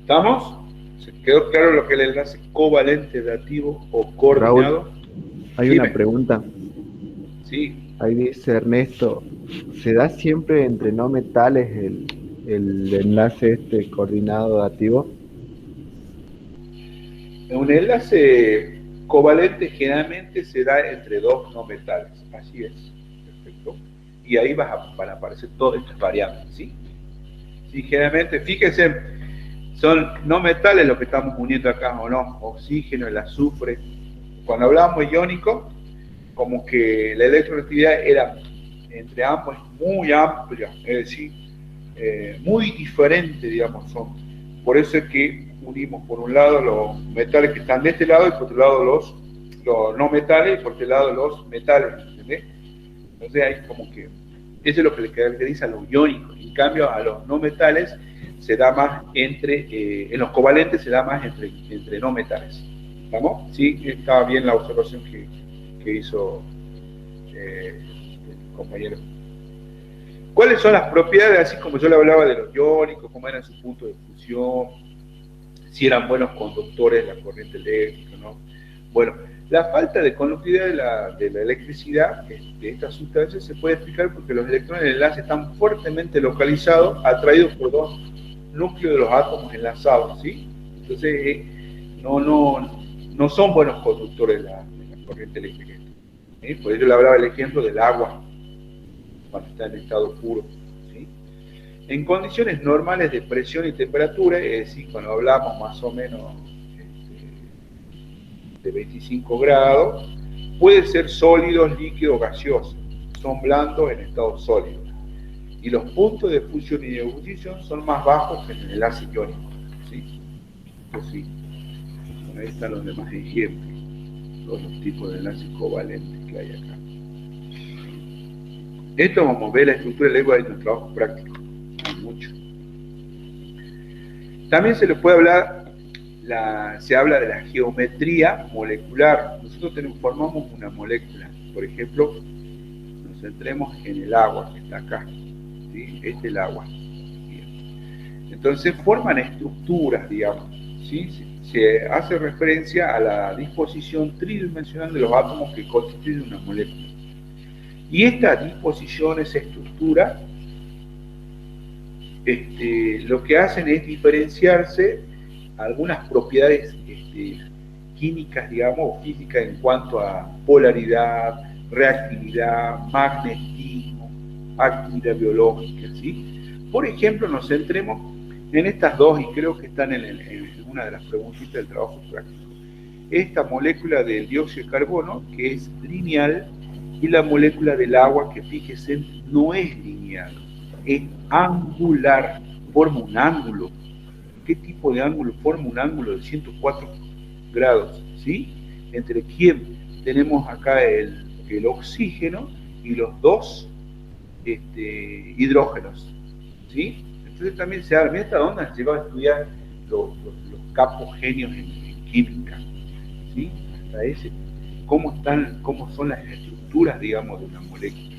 ¿Estamos? ¿Se quedó claro lo que es el enlace covalente dativo o coordinado? Raúl, hay una pregunta. Sí. Ahí dice Ernesto, ¿se da siempre entre no metales el enlace coordinado dativo? Un enlace covalente generalmente se da entre 2 no metales, así es, perfecto. Y ahí van a aparecer todas estas variables, ¿sí? Sí, generalmente, fíjense, son no metales lo que estamos uniendo acá, ¿o no? Oxígeno, el azufre. Cuando hablábamos iónico, como que la electronegatividad era entre ambos muy amplia, es decir, muy diferente, digamos, son. Por eso es que unimos por un lado los metales que están de este lado y por otro lado los no metales y por este lado los metales, ¿entendés? Entonces hay como que, eso es lo que le caracteriza a los iónicos. En cambio a los no metales se da más en los covalentes se da más entre no metales. ¿Estamos? Sí, estaba bien la observación que hizo el compañero. ¿Cuáles son las propiedades, así como yo le hablaba de los iónicos, cómo eran sus puntos de fusión, si eran buenos conductores de la corriente eléctrica, ¿no? Bueno, la falta de conductividad de la electricidad de estas sustancias se puede explicar porque los electrones del enlace están fuertemente localizados, atraídos por 2 núcleos de los átomos enlazados, ¿sí? Entonces, no son buenos conductores de la corriente eléctrica. ¿Sí? Por ello le hablaba el ejemplo del agua, cuando está en estado puro, ¿sí? En condiciones normales de presión y temperatura, es decir, cuando hablamos más o menos de 25 grados, puede ser sólidos, líquidos, gaseosos, son blandos en estado sólido. Y los puntos de fusión y de ebullición son más bajos que en el enlace iónico, ¿sí? Pues sí. Bueno, ahí están los demás ejemplos, los tipos de enlaces covalentes que hay acá. Esto vamos a ver la estructura del ego de nuestro trabajo práctico. mucho. También se le puede hablar, se habla de la geometría molecular. Nosotros formamos una molécula. Por ejemplo, nos centremos en el agua que está acá. ¿Sí? Este es el agua. Bien. Entonces forman estructuras, digamos. ¿Sí? Se hace referencia a la disposición tridimensional de los átomos que constituyen una molécula. Y esta disposición, esa estructura, lo que hacen es diferenciarse algunas propiedades químicas, digamos, o físicas en cuanto a polaridad, reactividad, magnetismo, actividad biológica, ¿sí? Por ejemplo, nos centremos en estas dos, y creo que están en una de las preguntitas del trabajo práctico. Esta molécula del dióxido de carbono, que es lineal, y la molécula del agua, que fíjese, no es lineal, es angular, forma un ángulo. ¿Qué tipo de ángulo? Forma un ángulo de 104 grados, ¿sí? ¿Entre quién? Tenemos acá el oxígeno y los dos hidrógenos, ¿sí? Entonces también se habla, mira hasta dónde han llegado a estudiar los capos genios en química, ¿sí? Hasta ese, cómo son las estructuras, digamos, de una molécula.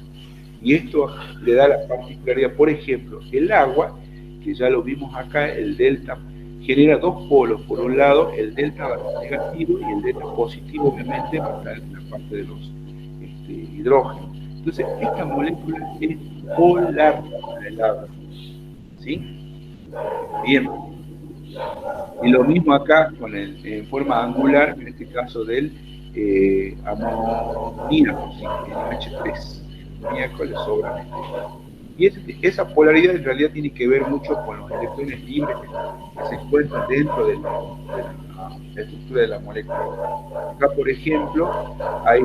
Y esto le da la particularidad, por ejemplo, el agua, que ya lo vimos acá, el delta, genera dos polos. Por un lado, el delta negativo y el delta positivo, obviamente, va a estar en la parte de los hidrógenos. Entonces, esta molécula es polar con el agua, ¿sí? Bien. Y lo mismo acá, en forma angular, en este caso del amoníaco, ¿sí? El H3. Miércoles sobra. Y esa polaridad en realidad tiene que ver mucho con los electrones libres que se encuentran dentro de la estructura de la molécula. Acá, por ejemplo, hay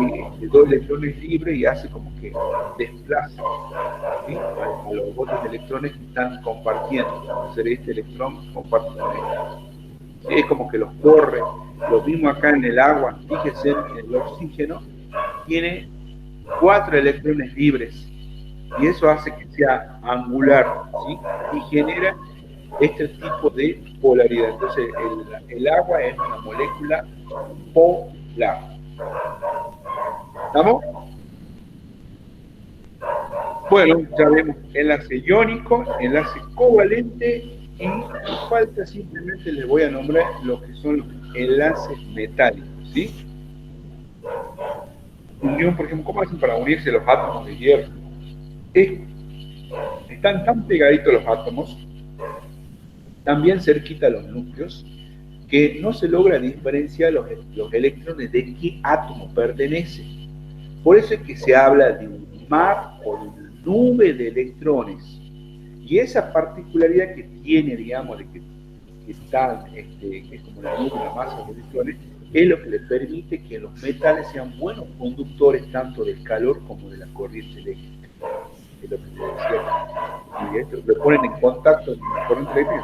dos electrones libres y hace como que desplaza, ¿sí? a los otros electrones que están compartiendo. Entonces este electrón comparte con este. Es como que los corre. Lo mismo acá en el agua. Fíjense, el oxígeno tiene 4 electrones libres y eso hace que sea angular, ¿sí? Y genera este tipo de polaridad. Entonces el agua es una molécula polar. ¿Estamos? Bueno, ya vemos enlace iónico, enlace covalente, y falta simplemente, les voy a nombrar lo que son los enlaces metálicos, ¿sí? Unión, por ejemplo, ¿cómo hacen para unirse los átomos de hierro? Están tan pegaditos los átomos, tan bien cerquita los núcleos, que no se logra diferenciar los electrones de qué átomo pertenece. Por eso es que se habla de un mar o de una nube de electrones. Y esa particularidad que tiene, digamos, de que está, que es como la nube, la masa de electrones, es lo que le permite que los metales sean buenos conductores tanto del calor como de la corriente eléctrica. Es lo que te decía. Y esto lo ponen en contacto con la corriente eléctrica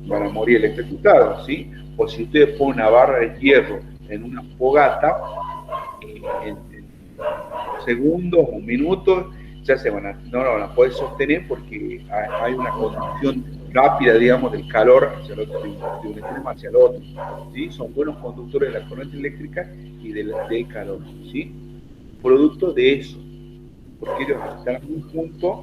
y van a morir electrocutados, ¿sí? O si ustedes ponen una barra de hierro en una fogata, en segundos o minutos, ya no van a poder sostener porque hay una conducción rápida, digamos, del calor hacia el otro, de un extremo hacia el otro, ¿sí? Son buenos conductores de la corriente eléctrica y del calor, ¿sí? Producto de eso, porque ellos están muy juntos,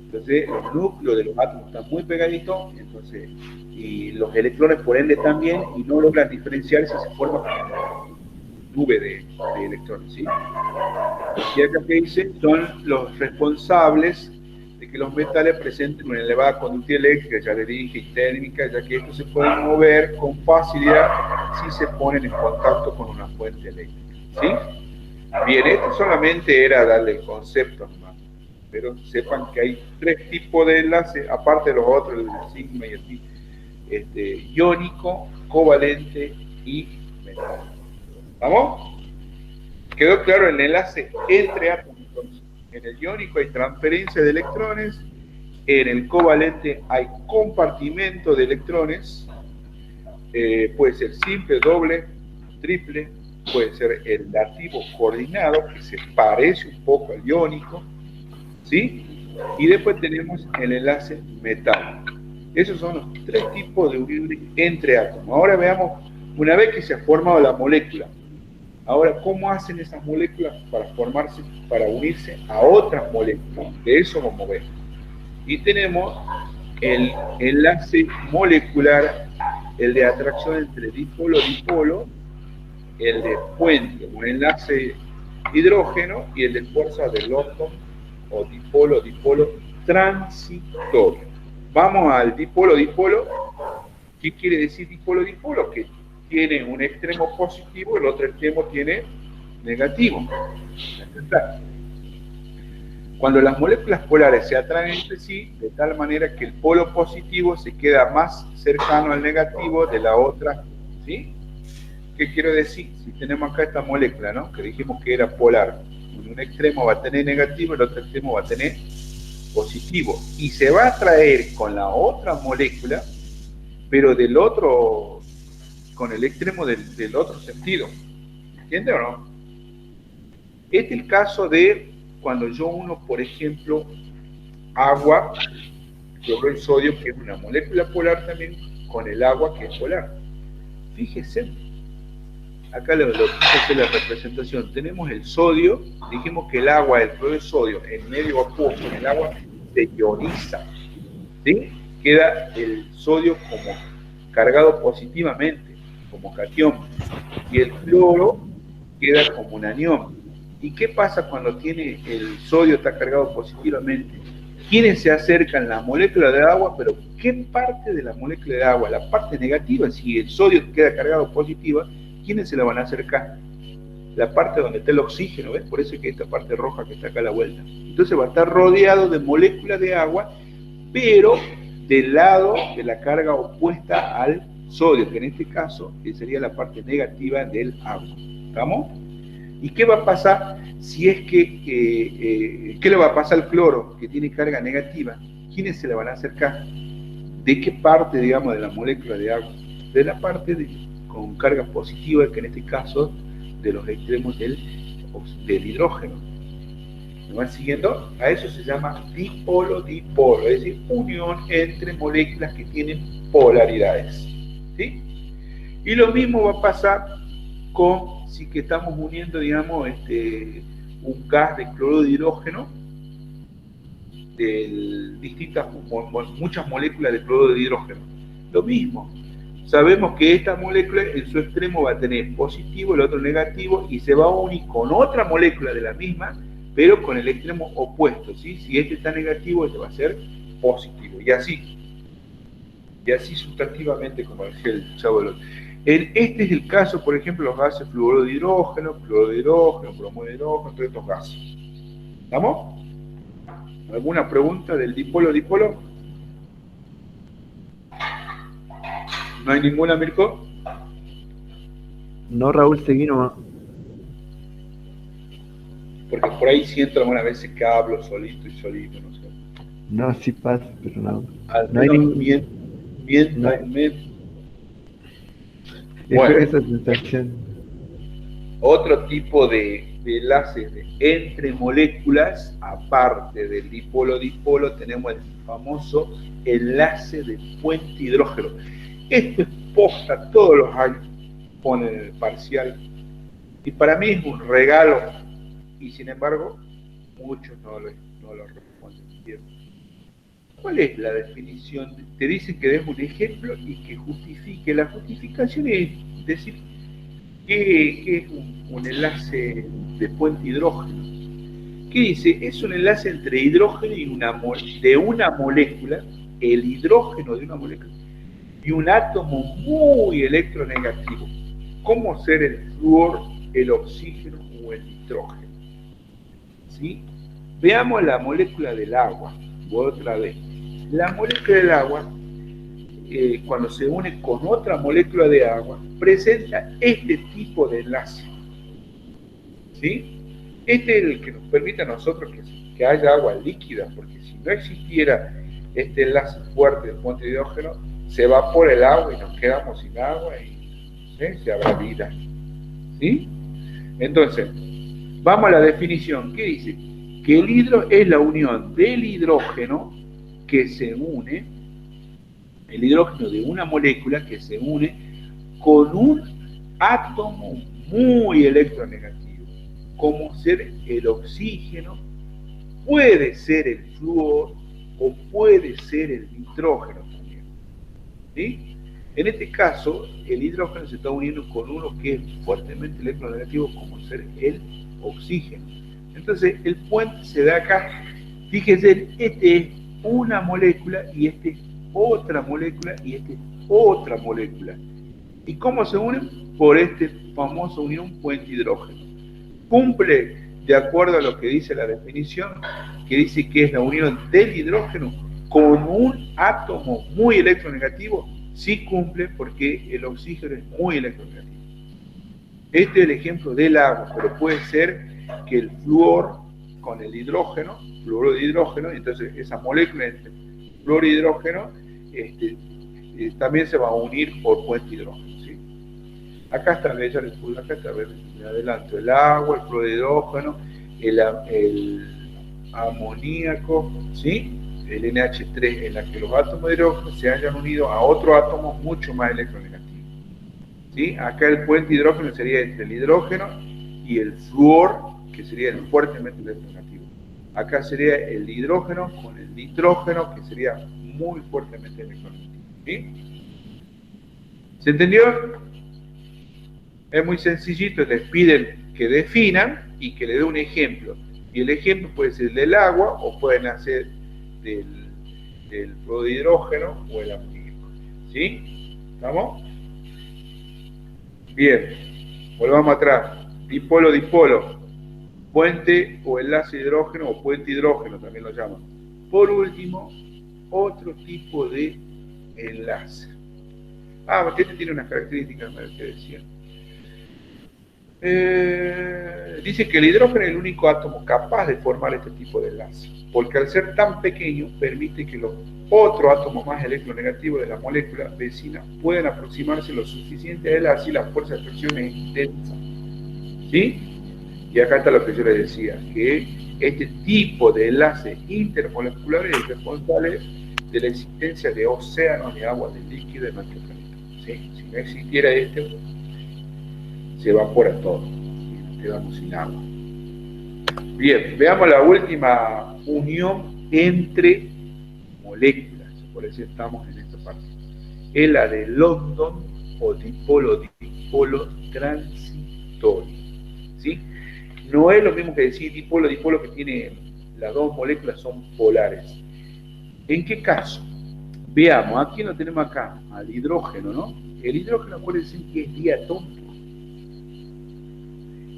entonces los núcleos de los átomos están muy pegaditos, entonces, y los electrones por ende también, y no logran diferenciarse, se forma una nube de electrones, ¿sí? Y acá que dice, son los responsables de que los metales presenten una elevada conductividad eléctrica, ya le dije, y térmica, ya que estos se pueden mover con facilidad si se ponen en contacto con una fuente eléctrica, ¿sí? Bien, esto solamente era darle el concepto nomás, pero sepan que hay 3 tipos de enlaces, aparte de los otros, el sigma y el iónico, covalente y metálico. ¿Vamos? ¿Quedó claro el enlace entre átomos? En el iónico hay transferencia de electrones, en el covalente hay compartimento de electrones, puede ser simple, doble, triple, puede ser el dativo coordinado, que se parece un poco al iónico, ¿sí? Y después tenemos el enlace metálico. Esos son los tres tipos de uniones entre átomos. Ahora veamos, una vez que se ha formado la molécula, ahora cómo hacen esas moléculas para formarse, para unirse a otras moléculas. De eso vamos a ver. Y tenemos el enlace molecular, el de atracción entre dipolo-dipolo, el de puente o enlace hidrógeno y el de fuerza de Lawton o dipolo-dipolo transitorio. Vamos al dipolo-dipolo. ¿Qué quiere decir dipolo-dipolo? Que tiene un extremo positivo y el otro extremo tiene negativo. Cuando las moléculas polares se atraen entre sí, de tal manera que el polo positivo se queda más cercano al negativo de la otra, ¿sí? ¿Qué quiero decir? Si tenemos acá esta molécula, ¿no? Que dijimos que era polar. En un extremo va a tener negativo, el otro extremo va a tener positivo. Y se va a atraer con la otra molécula, pero del otro, con el extremo del otro sentido. ¿Entiende o no? Este es el caso de cuando yo uno, por ejemplo, agua, cloruro de sodio, que es una molécula polar también, con el agua que es polar. Fíjese, acá lo quise hacer la representación. Tenemos el sodio, dijimos que el agua, el cloruro de sodio, en medio opuesto con el agua, se ioniza, ¿sí? Queda el sodio como cargado positivamente, como catión, y el cloro queda como un anión. ¿Y qué pasa cuando tiene el sodio está cargado positivamente? ¿Quiénes se acercan? La molécula de agua, pero ¿qué parte de la molécula de agua? La parte negativa. Si el sodio queda cargado positiva, ¿quiénes se la van a acercar? La parte donde está el oxígeno, ¿ves? Por eso es que esta parte roja que está acá a la vuelta. Entonces va a estar rodeado de moléculas de agua, pero del lado de la carga opuesta al sodio, que en este caso sería la parte negativa del agua. ¿Estamos? ¿Y qué va a pasar si es que, qué le va a pasar al cloro, que tiene carga negativa? ¿Quiénes se le van a acercar? ¿De qué parte, digamos, de la molécula de agua? De la parte con carga positiva, que en este caso, de los extremos del hidrógeno. ¿Me van siguiendo? A eso se llama dipolo-dipolo, es decir, unión entre moléculas que tienen polaridades. ¿Sí? Y lo mismo va a pasar con si que estamos uniendo, digamos, un gas de cloruro de hidrógeno de muchas moléculas de cloruro de hidrógeno. Lo mismo. Sabemos que esta molécula en su extremo va a tener positivo, el otro negativo, y se va a unir con otra molécula de la misma, pero con el extremo opuesto, ¿sí? Si este está negativo, este va a ser positivo, y así sustantivamente, como decía el Chavo del Ocho. Este es el caso, por ejemplo, los gases fluoruro de hidrógeno, bromo de hidrógeno, todos estos gases. ¿Estamos? ¿Alguna pregunta del dipolo-dipolo? ¿No hay ninguna, Mirko? No, Raúl, seguí nomás. Porque por ahí siento algunas veces que hablo solito, no sé. No, sí pasa, pero no. No hay ningún... Bueno, esa sensación. Otro tipo de enlaces entre moléculas, aparte del dipolo-dipolo, tenemos el famoso enlace de puente hidrógeno. Esto es posta, todos los años ponen en el parcial, y para mí es un regalo, y sin embargo, muchos no lo responden bien. ¿Cuál es la definición? Te dicen que des un ejemplo y que justifique. La justificación es decir que es un enlace de puente hidrógeno. ¿Qué dice? Es un enlace entre hidrógeno y de una molécula, el hidrógeno de una molécula, y un átomo muy electronegativo, como ser el flúor, el oxígeno o el nitrógeno. ¿Sí? Veamos la molécula del agua, otra vez. La molécula del agua, cuando se une con otra molécula de agua, presenta este tipo de enlace. ¿Sí? Este es el que nos permite a nosotros que haya agua líquida, porque si no existiera este enlace fuerte del puente de hidrógeno, se evapora el agua y nos quedamos sin agua y se habrá vida. ¿Sí? Entonces, vamos a la definición. ¿Qué dice? que el hidro es la unión del hidrógeno que se une, el hidrógeno de una molécula que se une con un átomo muy electronegativo, como ser el oxígeno, puede ser el flúor o puede ser el nitrógeno también. ¿Sí? En este caso, el hidrógeno se está uniendo con uno que es fuertemente electronegativo, como ser el oxígeno. Entonces, el puente se da acá. Fíjense, este es una molécula y este es otra molécula y este es otra molécula. ¿Y cómo se unen? Por este famoso unión puente hidrógeno. Cumple de acuerdo a lo que dice la definición, que dice que es la unión del hidrógeno con un átomo muy electronegativo. Sí cumple, porque el oxígeno es muy electronegativo. Este es el ejemplo del agua, pero puede ser que el flúor con el hidrógeno, fluoruro de hidrógeno, entonces esa molécula entre flúor y hidrógeno también se va a unir por puente hidrógeno. ¿Sí? Acá está, ya les puse, acá está, me adelanto, el agua, el flúor de hidrógeno, el amoníaco, ¿sí? El NH3, en la que los átomos de hidrógeno se hayan unido a otro átomo mucho más electronegativo. ¿Sí? Acá el puente hidrógeno sería entre el hidrógeno y el flúor, que sería el fuertemente electronegativo. Acá sería el hidrógeno con el nitrógeno, que sería muy fuertemente electronegativo. ¿Sí? ¿Se entendió? Es muy sencillito, les piden que definan y que le dé un ejemplo. Y el ejemplo puede ser el del agua o pueden hacer del flúor de hidrógeno o el amoníaco. ¿Sí? ¿Estamos? Bien, volvamos atrás. Dipolo, dipolo. Puente o enlace de hidrógeno o puente hidrógeno también lo llaman. Por último, otro tipo de enlace. Este tiene unas características que decía. Dice que el hidrógeno es el único átomo capaz de formar este tipo de enlace, porque al ser tan pequeño permite que los otros átomos más electronegativos de la molécula vecina puedan aproximarse lo suficiente a él, así la fuerza de atracción es intensa. ¿Sí? Y acá está lo que yo les decía, que este tipo de enlaces intermoleculares es responsable de la existencia de océanos de agua, de líquido en nuestro planeta. ¿Sí? Si no existiera este, se evapora todo y nos quedamos sin agua. Bien, veamos la última unión entre moléculas, por eso estamos en esta parte. Es la de London o dipolo transitorio. ¿Sí? No es lo mismo que decir dipolo que tiene las dos moléculas son polares. ¿En qué caso? Veamos, aquí lo tenemos acá, al hidrógeno, ¿no? El hidrógeno, acuérdense que es diatómico.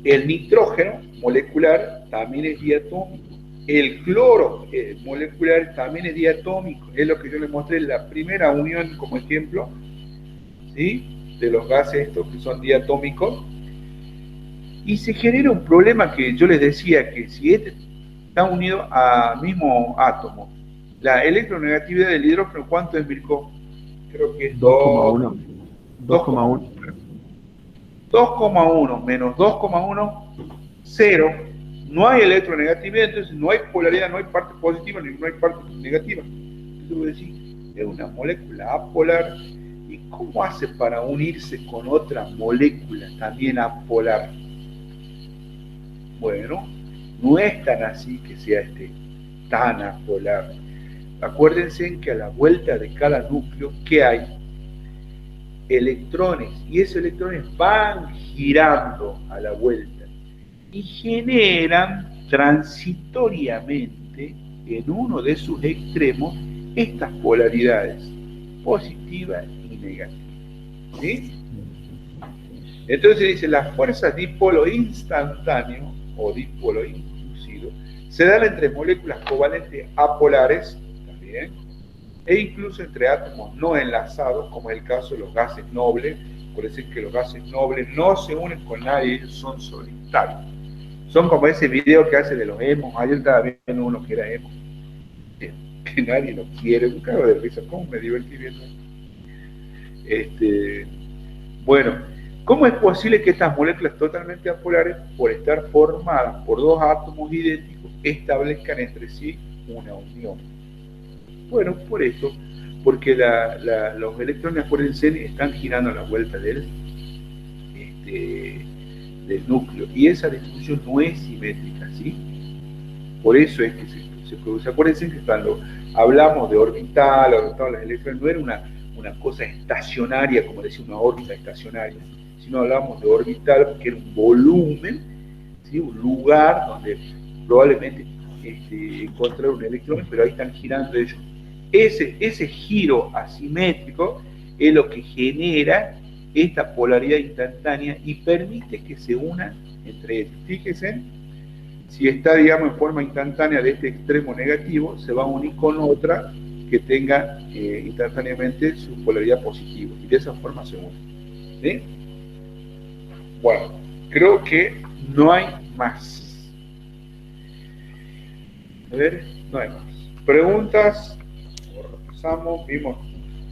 El nitrógeno molecular también es diatómico. El cloro molecular también es diatómico. Es lo que yo les mostré en la primera unión como ejemplo, ¿sí? De los gases estos que son diatómicos. Y se genera un problema que yo les decía, que si este está unido al mismo átomo, la electronegatividad del hidrógeno, ¿cuánto es, Mirko? Creo que es 2,1. 2,1 menos 2,1, 0. No hay electronegatividad, entonces no hay polaridad, no hay parte positiva ni no hay parte negativa. Entonces voy a decir, es una molécula apolar. ¿Y cómo hace para unirse con otra molécula también apolar? Bueno, no es tan así que sea tan apolar. Acuérdense que a la vuelta de cada núcleo, ¿qué hay? Electrones, y esos electrones van girando a la vuelta y generan transitoriamente en uno de sus extremos estas polaridades, positiva y negativa. ¿Sí? Entonces dice, las fuerzas dipolo instantáneo o dipolo inducido se dan entre moléculas covalentes apolares también, e incluso entre átomos no enlazados, como es el caso de los gases nobles. Por decir que los gases nobles no se unen con nadie, ellos son solitarios. Son como ese video que hace de los emos. Ayer estaba viendo uno que era emo, que nadie lo quiere. Un cago de risa, cómo me divertí viendo. Bueno, ¿Cómo es posible que estas moléculas totalmente apolares, por estar formadas por dos átomos idénticos, establezcan entre sí una unión? Bueno, por esto, porque los electrones, acuérdense, están girando a la vuelta del núcleo, y esa distribución no es simétrica, ¿sí? Por eso es que se produce. Acuérdense que cuando hablamos de orbital, los electrones, no era una cosa estacionaria, como decía, una órbita estacionaria, sino hablamos de orbital, que era un volumen, ¿sí? Un lugar donde probablemente encontrar un electrón, pero ahí están girando ellos. Ese giro asimétrico es lo que genera esta polaridad instantánea y permite que se unan entre ellos. Fíjense, si está, digamos, en forma instantánea de este extremo negativo, se va a unir con otra que tenga instantáneamente su polaridad positiva, y de esa forma se une. ¿Sí? Bueno, creo que no hay más. A ver, no hay más. Preguntas. Repasamos, vimos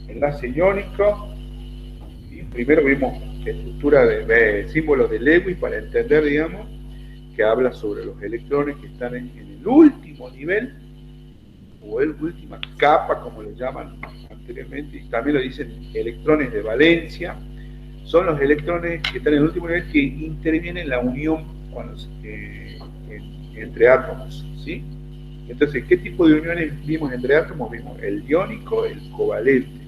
enlace iónico. Y primero vimos estructura de símbolos de Lewis para entender, digamos, que habla sobre los electrones que están en el último nivel, o el última capa, como lo llaman anteriormente, y también lo dicen electrones de valencia. Son los electrones que están en el último nivel que intervienen en la unión entre átomos, ¿sí? Entonces, ¿qué tipo de uniones vimos entre átomos? Vimos el iónico, el covalente.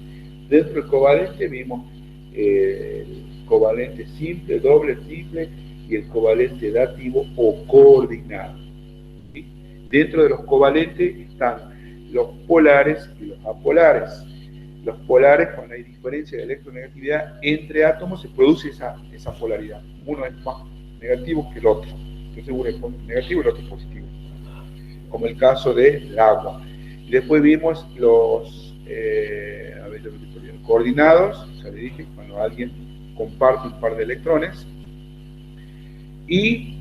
Dentro del covalente vimos el covalente simple, doble, triple, y el covalente dativo o coordinado, ¿sí? Dentro de los covalentes están los polares y los apolares. Los polares, cuando hay diferencia de electronegatividad entre átomos, se produce esa polaridad. Uno es más negativo que el otro. Entonces uno es negativo y el otro es positivo, como el caso del agua. Y después vimos los coordinados, ya le dije, cuando alguien comparte un par de electrones, y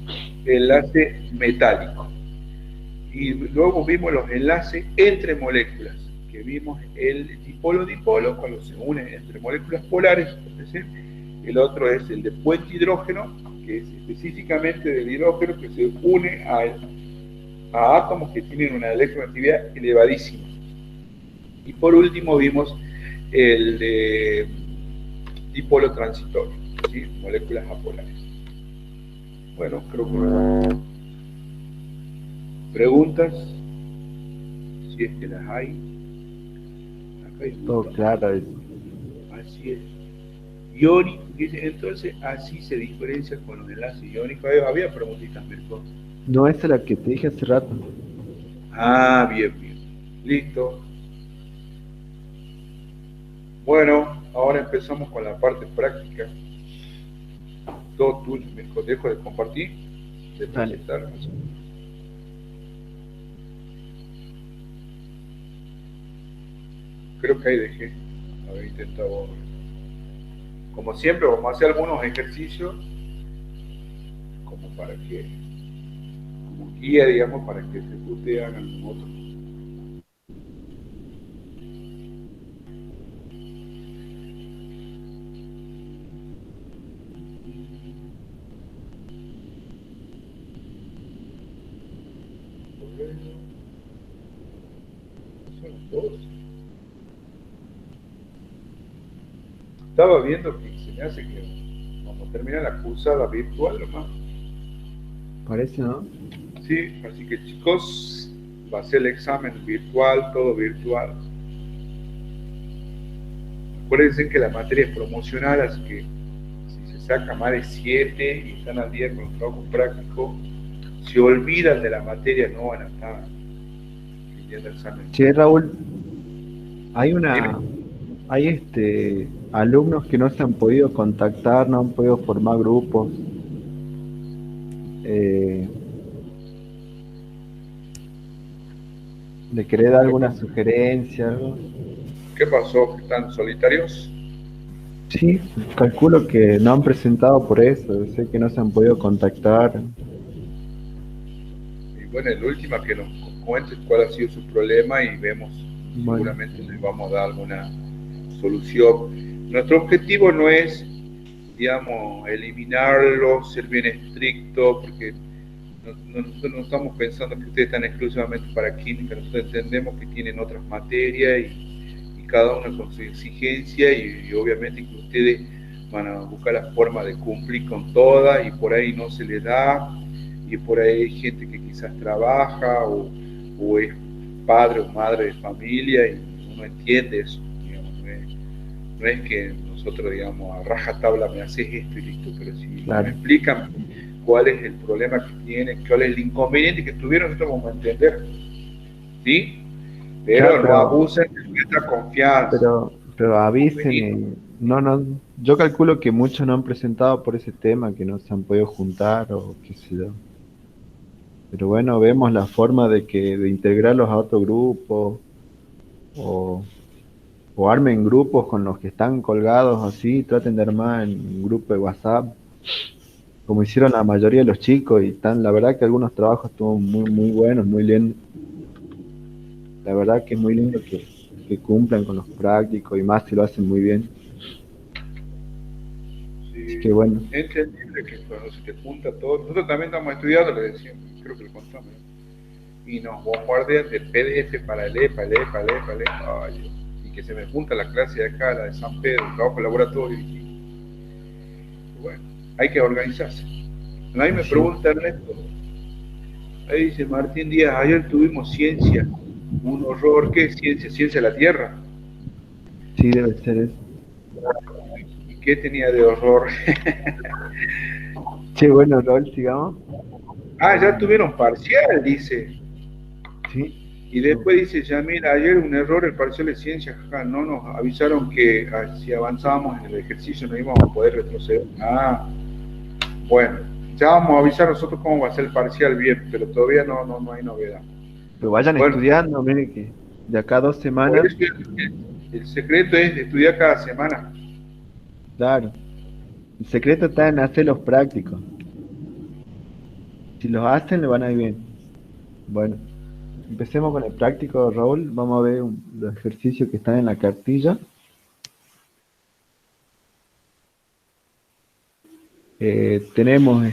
enlace metálico. Y luego vimos los enlaces entre moléculas, que vimos el dipolo-dipolo, cuando se unen entre moléculas polares, es decir, el otro es el de puente hidrógeno, que es específicamente del hidrógeno, que se une a átomos que tienen una electronegatividad elevadísima. Y por último vimos el de dipolo transitorio, ¿sí? Moléculas apolares. Bueno, creo que preguntas, si es que las hay. Acá hay Todo claro. Así es. Iónico, entonces así se diferencia con los enlaces iónicos. Había preguntitas, Mirko. No, esa es la que te dije hace rato. Ah, bien, bien. Listo. Bueno, ahora empezamos con la parte práctica. Todo tú, Mirko, dejo de compartir, de presentar. Creo que ahí dejé. Había intentado. Como siempre, vamos a hacer algunos ejercicios como para que, como guía, digamos, para que ejecute, hagan otros. Son dos. Estaba viendo que se me hace que vamos a terminar la cursada virtual nomás. Parece, ¿no? Sí, así que chicos, va a ser el examen virtual, todo virtual. Acuérdense que la materia es promocional, así que si se saca más de 7 y están al día con los trabajos prácticos, se olvidan de la materia, no van a estar rindiendo el examen. Che, Raúl, hay alumnos que no se han podido contactar, no han podido formar grupos. ¿Le querés dar alguna sugerencia, algo? ¿Qué pasó? ¿Que están solitarios? Sí, calculo que no han presentado por eso, sé que no se han podido contactar. Y bueno, la última que nos cuente cuál ha sido su problema y vemos, Bueno. seguramente les vamos a dar alguna solución. Nuestro objetivo no es digamos, eliminarlo, ser bien estricto, porque nosotros no estamos pensando que ustedes están exclusivamente para química, nosotros entendemos que tienen otras materias y cada uno con su exigencia y obviamente que ustedes van a buscar la forma de cumplir con todas y por ahí no se les da y por ahí hay gente que quizás trabaja o es padre o madre de familia y uno entiende eso, digamos, no es que nosotros digamos a rajatabla me haces esto y listo, pero si Claro. me explican cuál es el problema que tienen, cuál es el inconveniente que tuvieron, nosotros vamos a entender, ¿sí? Pero Claro, no abusen de nuestra confianza. pero avisen Benito. yo calculo que muchos no han presentado por ese tema, que no se han podido juntar o qué sé yo. Pero bueno, vemos la forma de integrarlos a otro grupo o, o armen grupos con los que están colgados así, traten de armar en un grupo de WhatsApp, como hicieron la mayoría de los chicos y están, la verdad que algunos trabajos estuvo muy buenos, muy bien. La verdad que es muy lindo que cumplan con los prácticos y más si lo hacen muy bien. Así que Sí, bueno, es entendible que cuando se te junta todo, nosotros también estamos estudiando, le decíamos, creo que lo contamos, ¿no? Y nos bombardean de PDF para leer, para leer, para leer, para leer, ay, y que se me junta la clase de acá, la de San Pedro, el trabajo laboratorio, y bueno, hay que organizarse. Ahí me así, pregunta Ernesto, ahí dice Martín Díaz, ayer tuvimos ciencia, un horror, ¿qué es ciencia? Ciencia de la Tierra. sí debe ser eso. ¿Y qué tenía de horror? Che, bueno, Rol, sigamos. Ah, ya tuvieron parcial, dice. Sí, Y después dice, ya mira, ayer un error el parcial de ciencias, jaja, no nos avisaron que si avanzábamos en el ejercicio no íbamos a poder retroceder. Ah, bueno, ya vamos a avisar nosotros cómo va a ser el parcial bien, pero todavía no hay novedad. pero vayan Bueno, estudiando, miren que de acá a 2 semanas, por eso el secreto es estudiar cada semana. claro, el secreto está en hacer los prácticos. Si los hacen, le van a ir bien. Bueno, empecemos con el práctico, Raúl. Vamos a ver los ejercicios que están en la cartilla. Tenemos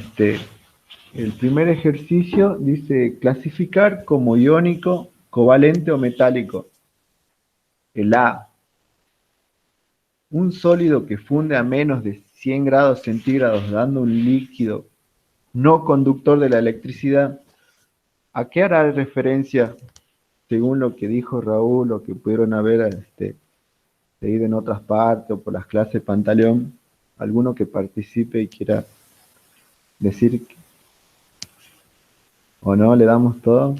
el primer ejercicio, dice clasificar como iónico, covalente o metálico. El A, un sólido que funde a menos de 100 grados centígrados dando un líquido no conductor de la electricidad. ¿A qué hará referencia, según lo que dijo Raúl, o que pudieron haber leído en otras partes o por las clases de Pantaleón? ¿Alguno que participe y quiera decir o no? ¿Le damos todo?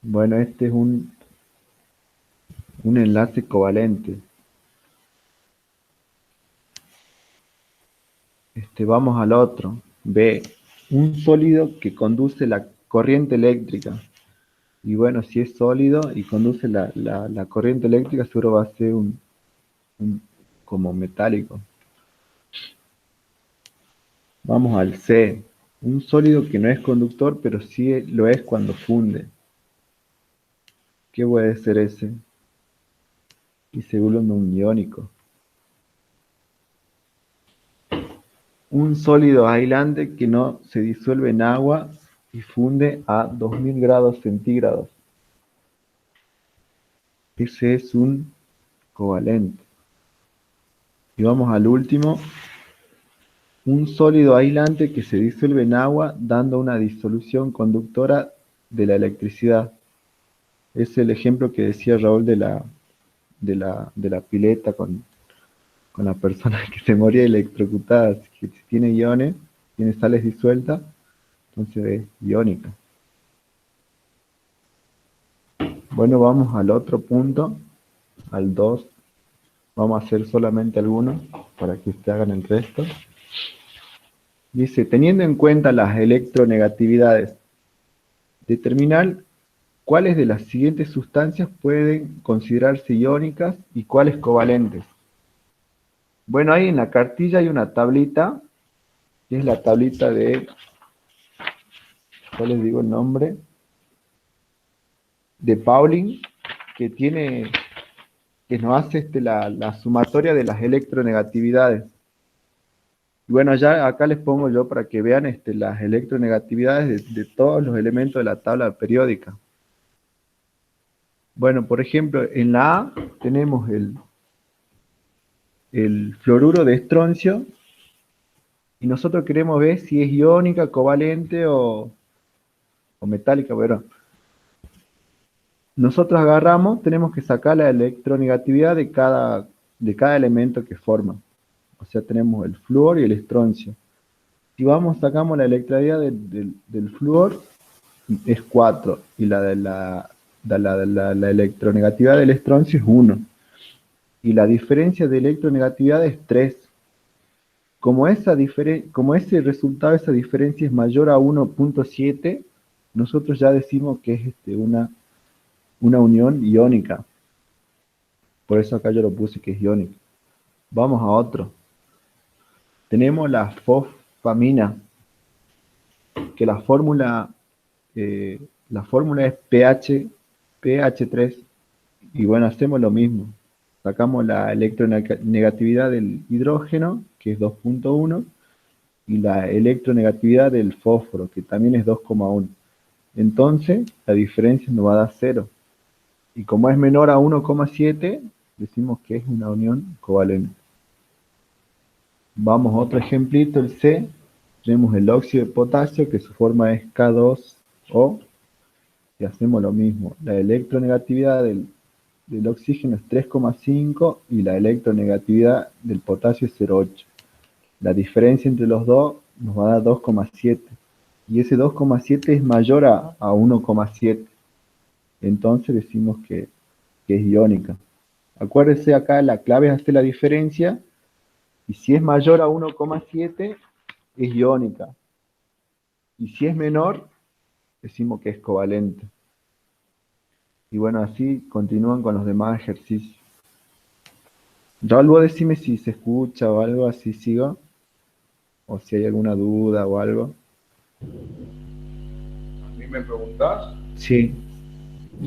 Bueno, este es un enlace covalente. Vamos al otro. B, un sólido que conduce la corriente eléctrica. Y bueno, si es sólido y conduce la corriente eléctrica, seguro va a ser como metálico. Vamos al C, un sólido que no es conductor, pero sí lo es cuando funde. ¿Qué puede ser ese? Y seguro no un iónico. Un sólido aislante que no se disuelve en agua y funde a 2000 grados centígrados. Ese es un covalente. Y vamos al último. Un sólido aislante que se disuelve en agua dando una disolución conductora de la electricidad. Es el ejemplo que decía Raúl de la pileta con la persona que se moría electrocutada. Que si tiene iones, tiene sales disueltas, entonces es iónica. Bueno, vamos al otro punto, al 2. Vamos a hacer solamente algunos para que ustedes hagan el resto. Dice, teniendo en cuenta las electronegatividades, determinar cuáles de las siguientes sustancias pueden considerarse iónicas y cuáles covalentes. Bueno, ahí en la cartilla hay una tablita, que es la tablita ¿cuál les digo el nombre? De Pauling, que tiene que nos hace la sumatoria de las electronegatividades. Y bueno, ya acá les pongo yo para que vean las electronegatividades de todos los elementos de la tabla periódica. Bueno, por ejemplo, en la A tenemos el fluoruro de estroncio y nosotros queremos ver si es iónica, covalente o metálica. Bueno, nosotros agarramos, tenemos que sacar la electronegatividad de cada elemento que forma. O sea, tenemos el flúor y el estroncio. Si sacamos la electronegatividad del flúor, es 4, y la electronegatividad del estroncio es 1. Y la diferencia de electronegatividad es 3. Como ese resultado, esa diferencia es mayor a 1.7, nosotros ya decimos que es una unión iónica. Por eso acá yo lo puse que es iónica. Vamos a otro. Tenemos la fosfamina, que la fórmula es pH3. Y bueno, hacemos lo mismo. Sacamos la electronegatividad del hidrógeno, que es 2.1, y la electronegatividad del fósforo, que también es 2.1. Entonces, la diferencia nos va a dar 0. Y como es menor a 1.7, decimos que es una unión covalente. Vamos a otro ejemplito, el C. Tenemos el óxido de potasio, que su forma es K2O. Y hacemos lo mismo. La electronegatividad del oxígeno es 3.5 y la electronegatividad del potasio es 0.8. La diferencia entre los dos nos va a dar 2.7. Y ese 2.7 es mayor a 1.7. Entonces decimos que es iónica. Acuérdense acá, la clave es hacer la diferencia. Y si es mayor a 1.7, es iónica. Y si es menor, decimos que es covalente. Y bueno, así continúan con los demás ejercicios. Raúl, decime si se escucha o algo, así sigo. O si hay alguna duda o algo. ¿A mí me preguntás? Sí.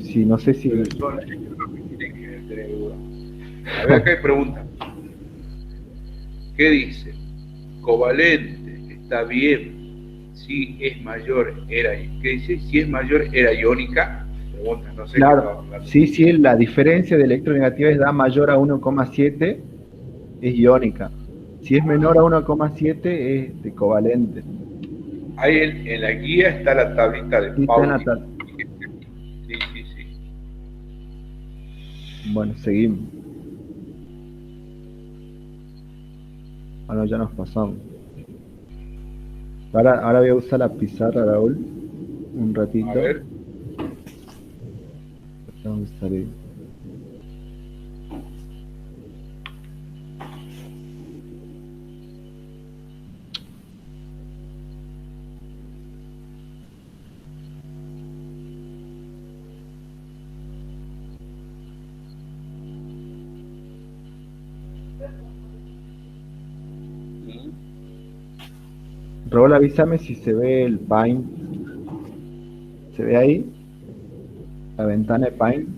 Sí, no sé si... A ver, acá hay preguntas. ¿Qué dice? Covalente, está bien. Si es mayor, ¿qué dice? Si es mayor, era iónica. Pregunta, no sé. Claro, sí, la diferencia de electronegatividades da mayor a 1.7, es iónica. Si es menor a 1.7, es de covalente. Ahí en la guía está la tablita de Pauli. Sí. Bueno, seguimos. Bueno, ya nos pasamos. Ahora voy a usar la pizarra, Raúl, un ratito. A ver. Vamos a salir. Raúl, avísame si se ve el Paint. ¿Se ve ahí? La ventana de Paint.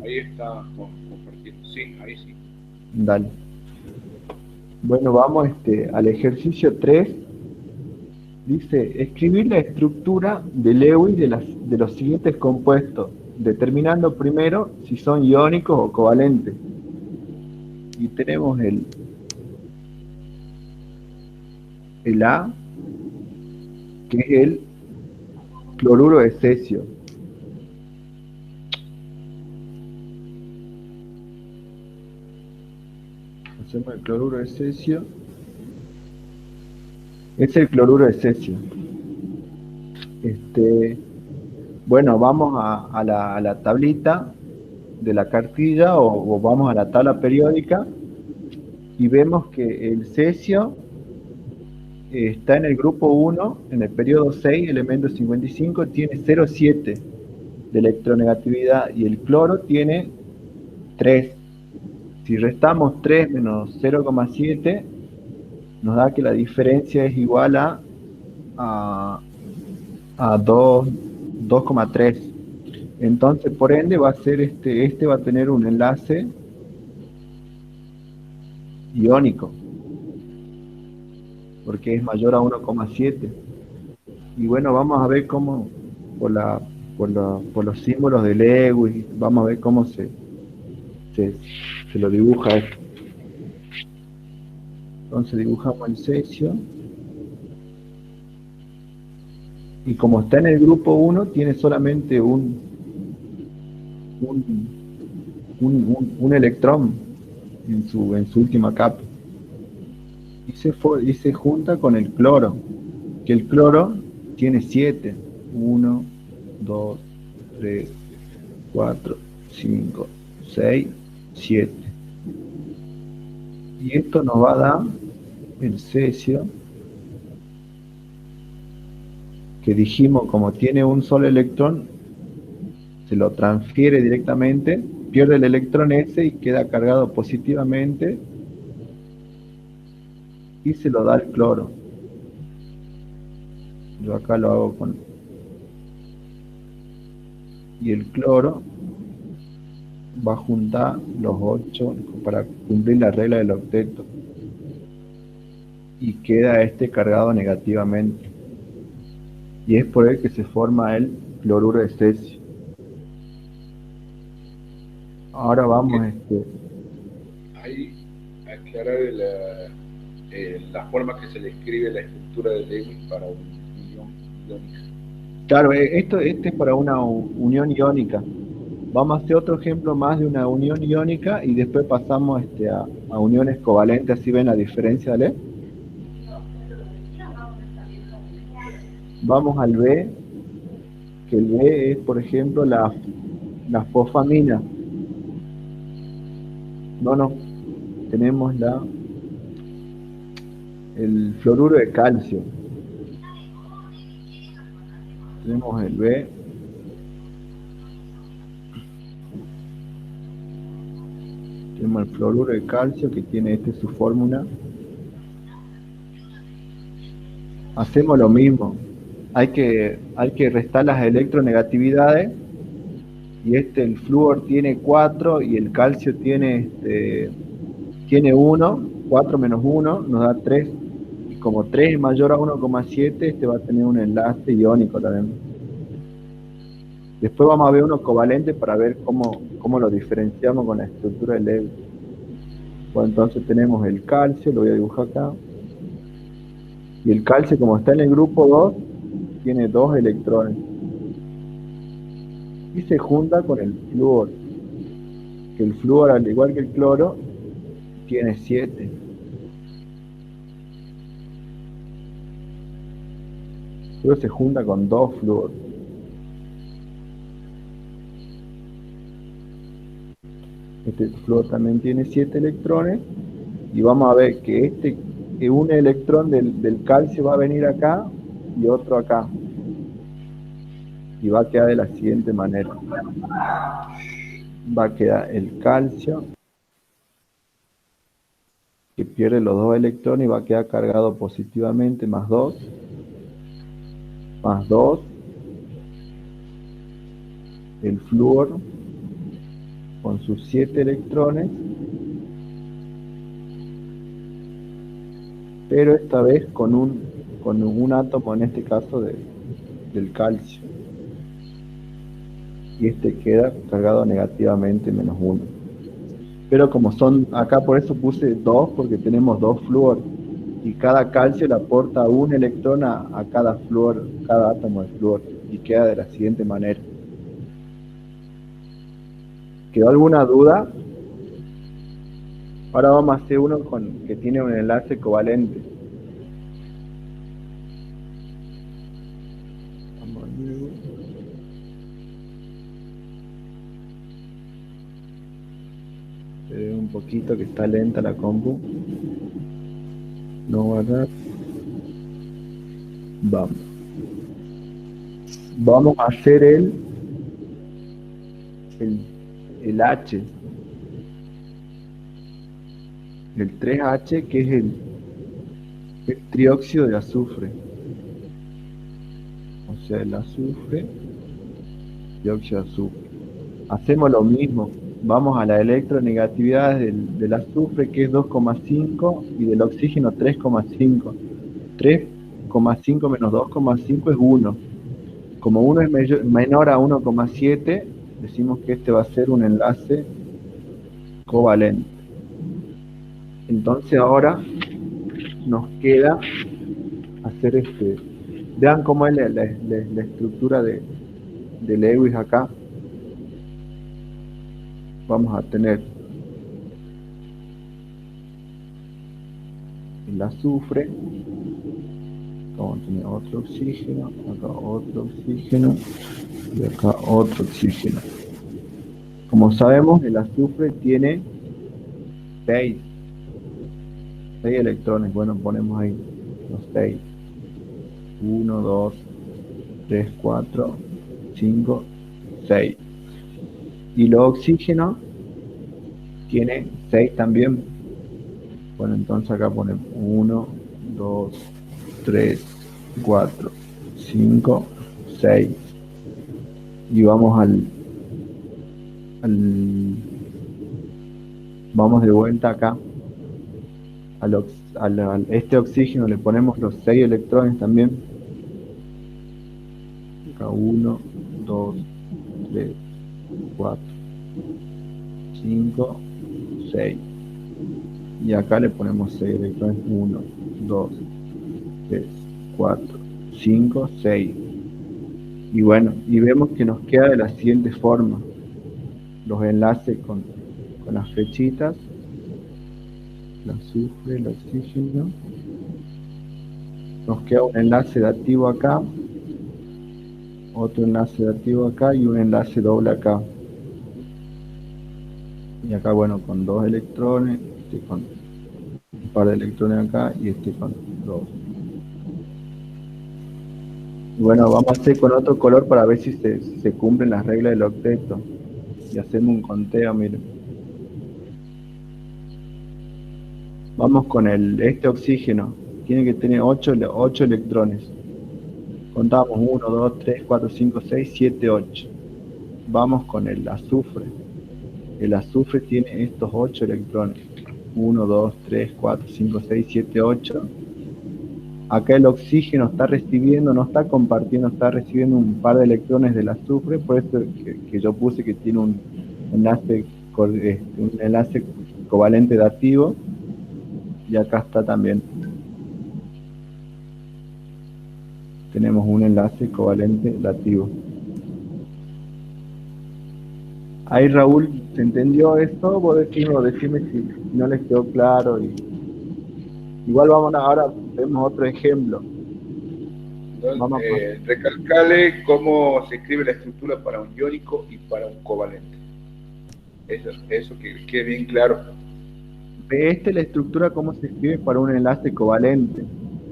Ahí está compartiendo. Sí, ahí sí. Dale. Bueno, vamos al ejercicio 3. Dice, escribir la estructura de Lewis de los siguientes compuestos, determinando primero si son iónicos o covalentes. Y tenemos el A, que es el cloruro de cesio. Hacemos el cloruro de cesio. Es el cloruro de cesio. Bueno, vamos a la tablita de la cartilla o vamos a la tabla periódica y vemos que el cesio está en el grupo 1, en el periodo 6, elemento 55, tiene 0,7 de electronegatividad y el cloro tiene 3. Si restamos 3 menos 0,7, nos da que la diferencia es igual a 2,3. Entonces, por ende, va a ser este va a tener un enlace iónico, porque es mayor a 1,7. Y bueno, vamos a ver cómo, por los símbolos de Lewis, vamos a ver cómo se lo dibuja esto. Entonces dibujamos el cesio. Y como está en el grupo 1, tiene solamente un electrón en su última capa. Y se junta con el cloro, que el cloro tiene 7. 1, 2, 3, 4, 5, 6, 7. Y esto nos va a dar el cesio, que dijimos, como tiene un solo electrón, se lo transfiere directamente, pierde el electrón ese y queda cargado positivamente, y se lo da el cloro. Yo acá lo hago con... Y el cloro va a juntar los 8 para cumplir la regla del octeto. Y queda este cargado negativamente. Y es por él que se forma el cloruro de cesio. Ahora vamos Ahí aclarar la forma que se le escribe la estructura de Lewis para un ion iónica. Claro, este es para una unión iónica. Vamos a hacer otro ejemplo más de una unión iónica y después pasamos a uniones covalentes, así ven la diferencia, ¿vale? Vamos al B, que el B es, por ejemplo, la fosfamina. No, tenemos el fluoruro de calcio. Tenemos el B. Tenemos el fluoruro de calcio, que tiene su fórmula. Hacemos lo mismo. Hay que restar las electronegatividades. Y el flúor tiene 4 y el calcio tiene 1. 4 menos 1 nos da 3. Y como 3 es mayor a 1,7, va a tener un enlace iónico también. Después vamos a ver unos covalentes para ver cómo lo diferenciamos con la estructura del Lewis. Bueno, entonces tenemos el calcio, lo voy a dibujar acá. Y el calcio, como está en el grupo 2, tiene 2 electrones. Y se junta con el flúor. Que el flúor, al igual que el cloro, tiene 7. Luego se junta con 2 flúor. Este flúor también tiene 7 electrones. Y vamos a ver que un electrón del calcio va a venir acá y otro acá. Y va a quedar de la siguiente manera. Va a quedar el calcio, que pierde los 2 electrones y va a quedar cargado positivamente, más 2, más 2, el flúor con sus 7 electrones, pero esta vez con un átomo, en este caso del calcio. Y queda cargado negativamente, menos 1. Pero como son, acá por eso puse 2, porque tenemos 2 flúor. Y cada calcio le aporta un electrón a cada flúor, cada átomo de flúor. Y queda de la siguiente manera. ¿Quedó alguna duda? Ahora vamos a hacer uno que tiene un enlace covalente. Un poquito que está lenta la compu. No guardar. Vamos a hacer el H. El 3H, que es el trióxido de azufre. O sea, el azufre, dióxido de azufre. Hacemos lo mismo. Vamos a la electronegatividad del azufre, que es 2,5, y del oxígeno 3,5. 3,5 menos 2,5 es 1. Como 1 es menor a 1,7, decimos que este va a ser un enlace covalente. Entonces ahora nos queda hacer vean cómo es la estructura de Lewis acá. Vamos a tener el azufre, vamos a tener otro oxígeno, acá otro oxígeno y acá otro oxígeno. Como sabemos, el azufre tiene 6 electrones. Bueno, ponemos ahí los 6. 1, 2, 3, 4, 5, 6. Y los oxígenos tiene 6 también. Bueno, entonces acá ponemos 1, 2, 3, 4, 5, 6. Y vamos vamos de vuelta acá. Este oxígeno le ponemos los 6 electrones también. Acá 1, 2, 3, 4, 5, 6. Y acá le ponemos 6 electrones. 1, 2, 3, 4, 5, 6. Y bueno, y vemos que nos queda de la siguiente forma. Los enlaces con las flechitas. El azufre, el oxígeno. Nos queda un enlace dativo acá. Otro enlace dativo acá y un enlace doble acá. Y acá, bueno, con 2 electrones, con un par de electrones acá y con 2. Y bueno, vamos a hacer con otro color para ver si se cumplen las reglas del octeto. Y hacemos un conteo, miren. Vamos con este oxígeno. Tiene que tener 8 electrones. Contamos 1, 2, 3, 4, 5, 6, 7, 8. Vamos con el azufre. El azufre tiene estos 8 electrones. 1, 2, 3, 4, 5, 6, 7, 8. Acá el oxígeno está recibiendo, no está compartiendo, está recibiendo un par de electrones del azufre, por eso que yo puse que tiene un enlace covalente dativo. Y acá está también. Tenemos un enlace covalente dativo. Ahí, Raúl, ¿se entendió esto? Vos decime si no les quedó claro. Igual ahora vemos otro ejemplo. Recalcale cómo se escribe la estructura para un iónico y para un covalente. Eso que quede bien claro. La estructura cómo se escribe para un enlace covalente.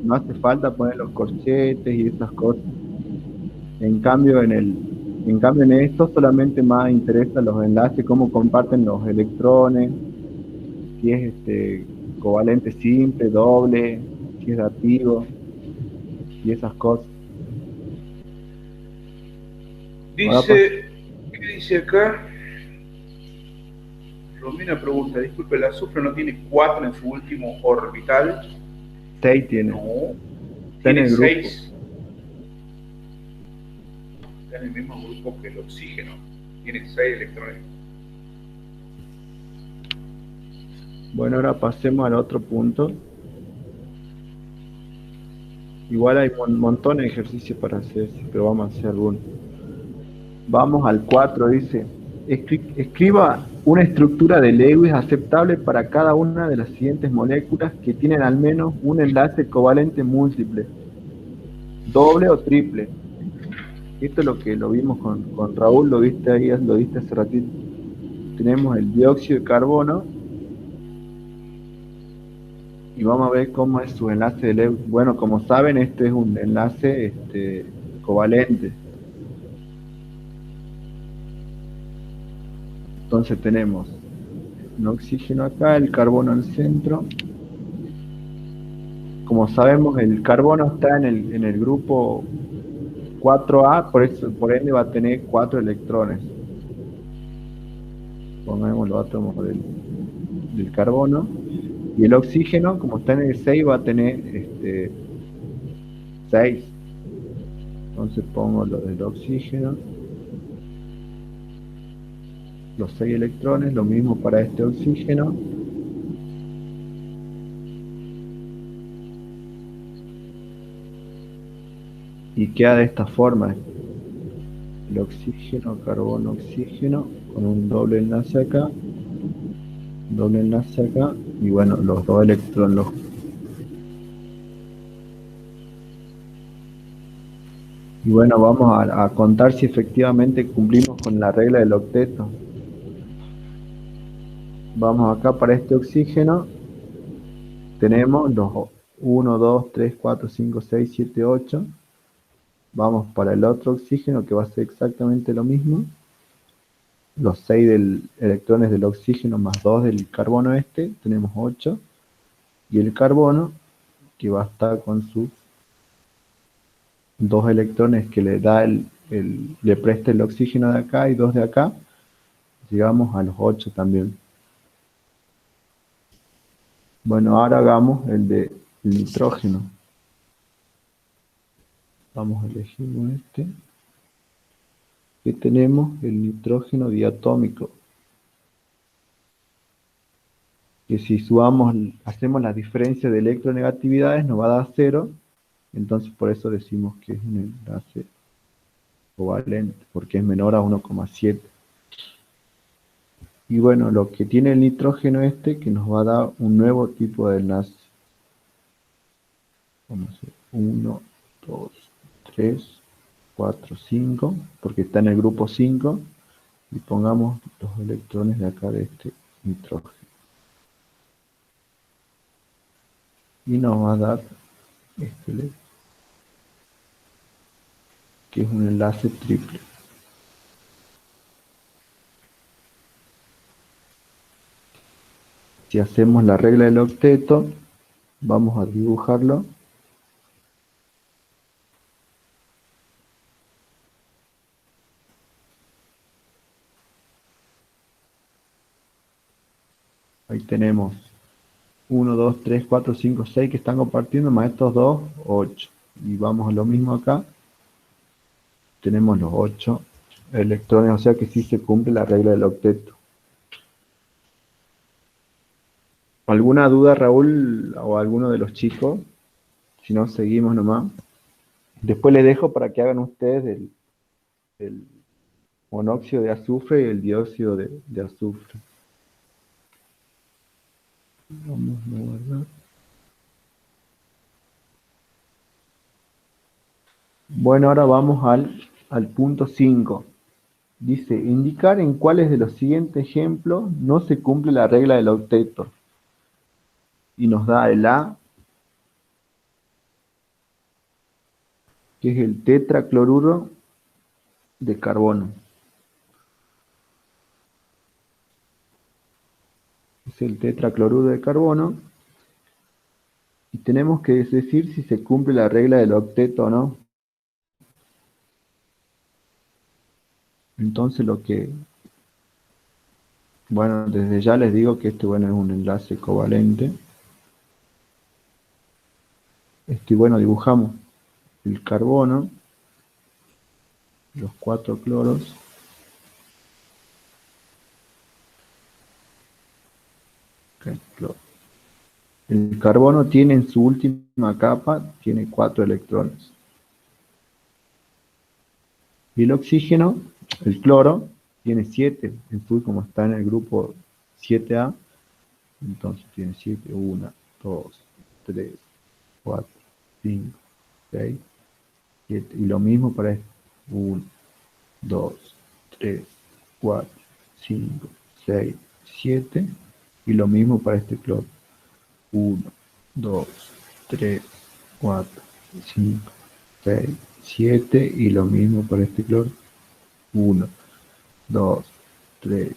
No hace falta poner los corchetes y esas cosas. En cambio en esto solamente más interesa los enlaces, cómo comparten los electrones, si es covalente simple, doble, si es dativo y esas cosas. Dice, ¿qué dice acá? Romina pregunta, disculpe, ¿el azufre no tiene 4 en su último orbital? 6 tiene. No, está en el grupo. 6. Está en el mismo grupo que el oxígeno. Tiene 6 electrones. Bueno, ahora pasemos al otro punto. Igual hay un montón de ejercicios para hacer, pero vamos a hacer algunos. Vamos al 4, dice. Escriba una estructura de Lewis aceptable para cada una de las siguientes moléculas que tienen al menos un enlace covalente múltiple, doble o triple. Esto es lo que lo vimos con Raúl, lo viste ahí, lo viste hace ratito. Tenemos el dióxido de carbono y vamos a ver cómo es su enlace de Lewis. Bueno, como saben, este es un enlace covalente. Entonces tenemos un oxígeno acá, el carbono al centro. Como sabemos, el carbono está en el grupo 4A, por ende va a tener 4 electrones. pongamos los átomos del carbono, y el oxígeno, como está en el 6, va a tener 6. Entonces pongo lo del oxígeno, los 6 electrones, lo mismo para este oxígeno. Y queda de esta forma: el oxígeno, carbono, oxígeno, con un doble enlace acá, y bueno, los dos electrones. Y bueno, vamos a contar si efectivamente cumplimos con la regla del octeto. Vamos acá para este oxígeno, tenemos los 1, 2, 3, 4, 5, 6, 7, 8. Vamos para el otro oxígeno, que va a ser exactamente lo mismo. Los 6 electrones del oxígeno más 2 del carbono tenemos 8. Y el carbono, que va a estar con sus 2 electrones que le da le presta el oxígeno de acá y 2 de acá, llegamos a los 8 también. Bueno, ahora hagamos el de nitrógeno. Vamos a elegir que tenemos el nitrógeno diatómico, que si hacemos la diferencia de electronegatividades nos va a dar 0, entonces por eso decimos que es un enlace covalente, porque es menor a 1,7. Y bueno, lo que tiene el nitrógeno que nos va a dar un nuevo tipo de enlace. Vamos a hacer 1, 2, 3, 4, 5, porque está en el grupo 5, y pongamos los electrones de acá de este nitrógeno. Y nos va a dar que es un enlace triple. Si hacemos la regla del octeto, vamos a dibujarlo. Ahí tenemos 1, 2, 3, 4, 5, 6 que están compartiendo, más estos 2, 8. Y vamos a lo mismo acá. Tenemos los 8 electrones, o sea que sí se cumple la regla del octeto. ¿Alguna duda, Raúl, o alguno de los chicos? Si no, seguimos nomás. Después les dejo para que hagan ustedes el monóxido de azufre y el dióxido de azufre. Vamos a guardar. Bueno, ahora vamos al punto 5. Dice, indicar en cuáles de los siguientes ejemplos no se cumple la regla del octeto. Y nos da el A, que es el tetracloruro de carbono. Es el tetracloruro de carbono. Y tenemos que decir si se cumple la regla del octeto o no. Entonces bueno, desde ya les digo que es un enlace covalente. Bueno, dibujamos el carbono, los 4 cloros, el carbono tiene en su última capa, tiene 4 electrones. Y el oxígeno, el cloro, tiene 7, como está en el grupo 7A, entonces tiene 7, 1, 2, 3, 4, 5, 6, 7, y lo mismo para este, 1, 2, 3, 4, 5, 6, 7, y lo mismo para este cloro, 1, 2, 3, 4, 5, 6, 7, y lo mismo para este cloro, 1, 2, 3,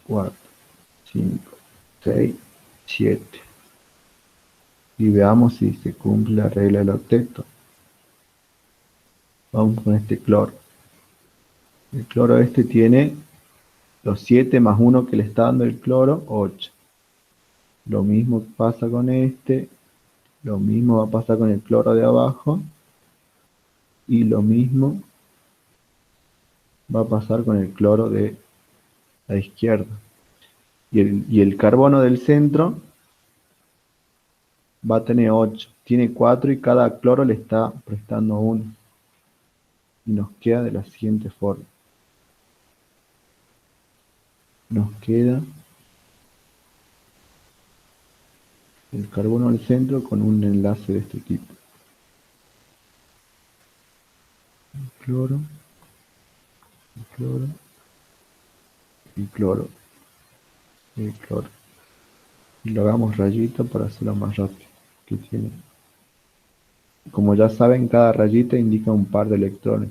4, 5, 6, 7. Y veamos si se cumple la regla del octeto. Vamos con este cloro. El cloro tiene los 7 más 1 que le está dando el cloro, 8. Lo mismo pasa con este, lo mismo va a pasar con el cloro de abajo, y lo mismo va a pasar con el cloro de la izquierda. Y el carbono del centro va a tener 8. Tiene 4 y cada cloro le está prestando 1. Y nos queda de la siguiente forma. Nos queda el carbono del centro con un enlace de este tipo. El cloro, el cloro, el cloro, el cloro. Y lo hagamos rayita para hacerlo más rápido. Que tiene. Como ya saben, cada rayita indica un par de electrones.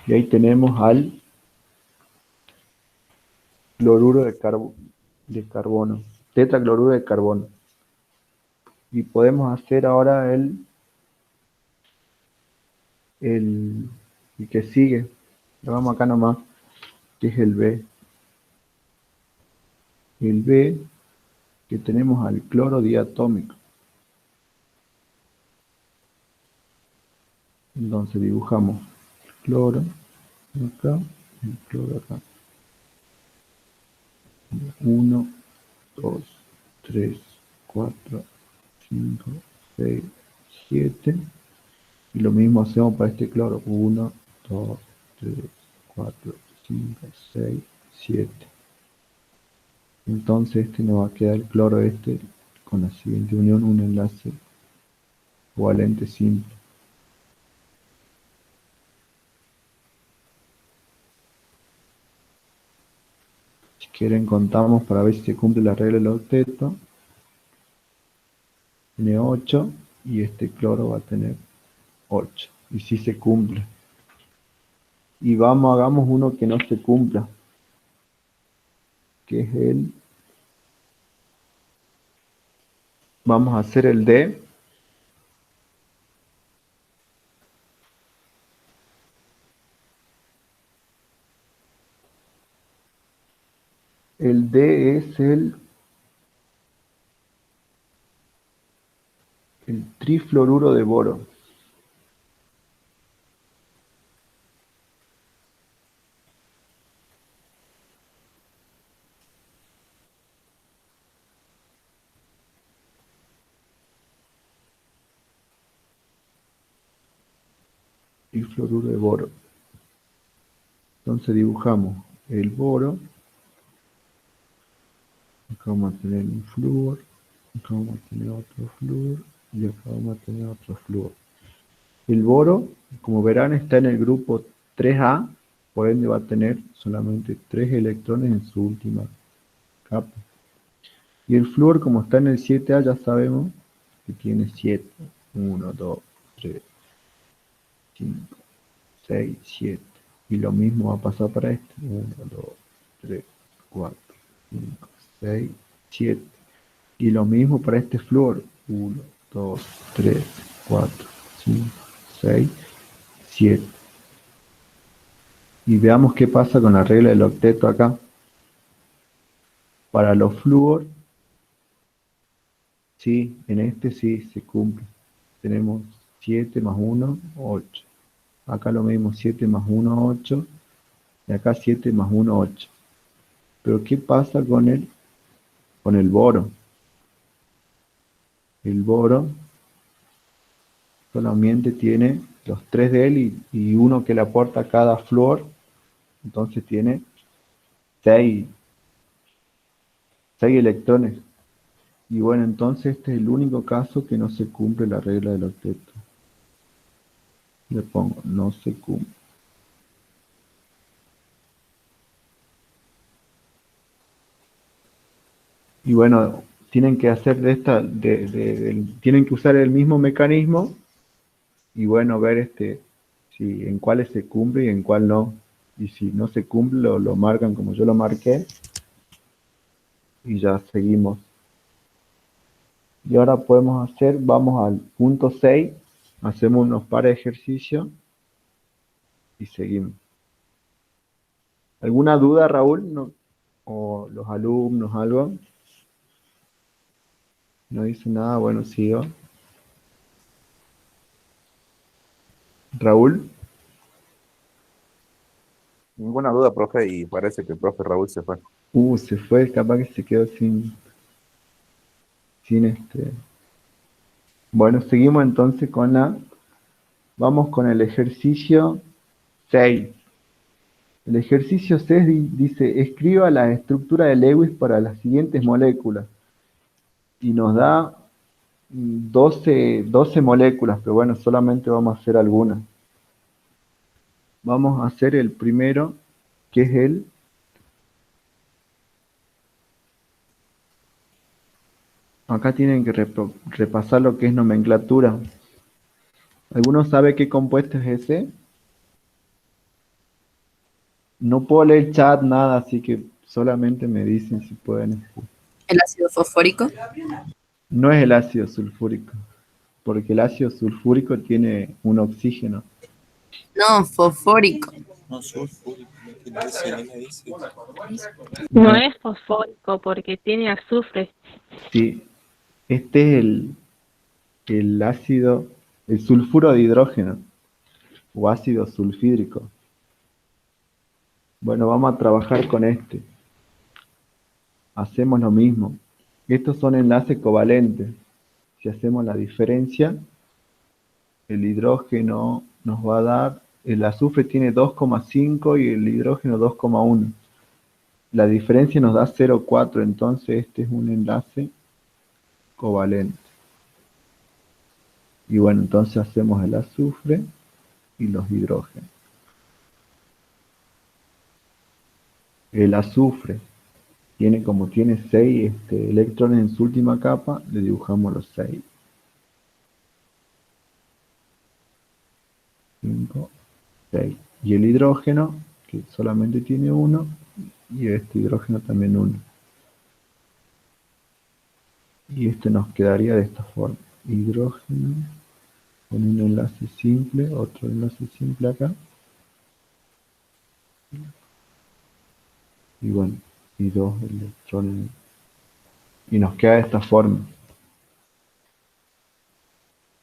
Y ahí tenemos al cloruro de carbono, tetracloruro de carbono. Y podemos hacer ahora el que sigue. Lo vamos acá nomás, que es el B. El B, que tenemos al cloro diatómico. Entonces dibujamos el cloro acá, el cloro acá. 1, 2, 3, 4, 5, 6, 7. Y lo mismo hacemos para este cloro. 1, 2, 3, 4, 5, 6, 7. Entonces este nos va a quedar el cloro este con la siguiente unión, un enlace covalente simple. Si quieren contamos para ver si se cumple la regla del octeto. Tiene 8 y este cloro va a tener 8. Y si se cumple. Y hagamos uno que no se cumpla, que es vamos a hacer el D. El D es el trifluoruro de boro. Trifluoruro de boro. Entonces dibujamos el boro. Acá vamos a tener un flúor. Acá vamos a tener otro flúor. Y acá vamos a tener otro flúor. El boro, como verán, está en el grupo 3A. Por ende va a tener solamente 3 electrones en su última capa. Y el flúor, como está en el 7A, ya sabemos que tiene 7. 1, 2, 3, 5, 6, 7. Y lo mismo va a pasar para este. 1, 2, 3, 4, 5, 6, 7. Y lo mismo para este flúor. 1, 2, 3, 4, 5, 6, 7. Y veamos qué pasa con la regla del octeto acá. Para los flúor, sí, en este sí se cumple. Tenemos 7 más 1, 8. Acá lo mismo, 7 más 1, 8. Y acá 7 más 1, 8. Pero ¿qué pasa con el boro? El boro solamente tiene los 3 de él y uno que le aporta cada flúor. Entonces tiene 6 electrones. Y bueno, entonces este es el único caso que no se cumple la regla del octeto. Le pongo, no se cumple. Y bueno, tienen que hacer tienen que usar el mismo mecanismo y bueno, ver si en cuáles se cumple y en cuál no. Y si no se cumple, lo marcan como yo lo marqué. Y ya seguimos. Y ahora podemos vamos al punto 6, hacemos unos pares de ejercicios. y seguimos. ¿Alguna duda, Raúl? ¿No? ¿O los alumnos, algo? No dice nada, bueno, sigo. Raúl, Ninguna duda, profe, y parece que el profe Raúl se fue. se fue, capaz que se quedó sin este. Bueno, seguimos entonces vamos con el ejercicio 6. El ejercicio 6 dice, escriba la estructura de Lewis para las siguientes moléculas. Y nos da 12 moléculas, pero bueno, solamente vamos a hacer algunas. Vamos a hacer el primero, que es acá tienen que repasar lo que es nomenclatura. ¿Alguno sabe qué compuesto es ese? No puedo leer el chat, nada, así que solamente me dicen si pueden. ¿El ácido fosfórico? No es el ácido sulfúrico, porque el ácido sulfúrico tiene un oxígeno. No, fosfórico. No, sulfúrico, que no dice, ni me dice. No es fosfórico porque tiene azufre. Sí, este es el ácido, el sulfuro de hidrógeno, o ácido sulfídrico. Bueno, vamos a trabajar con este. Hacemos lo mismo. Estos son enlaces covalentes. Si hacemos la diferencia, el hidrógeno nos va a dar, el azufre tiene 2,5 y el hidrógeno 2,1. La diferencia nos da 0,4, entonces este es un enlace covalente. Y bueno, entonces hacemos el azufre y los hidrógenos. El azufre como tiene 6 electrones en su última capa, le dibujamos los 6. 5, 6. Y el hidrógeno, que solamente tiene 1, y este hidrógeno también 1. Y este nos quedaría de esta forma. Hidrógeno, con un enlace simple, otro enlace simple acá. Y bueno, y 2 electrones. Y nos queda de esta forma.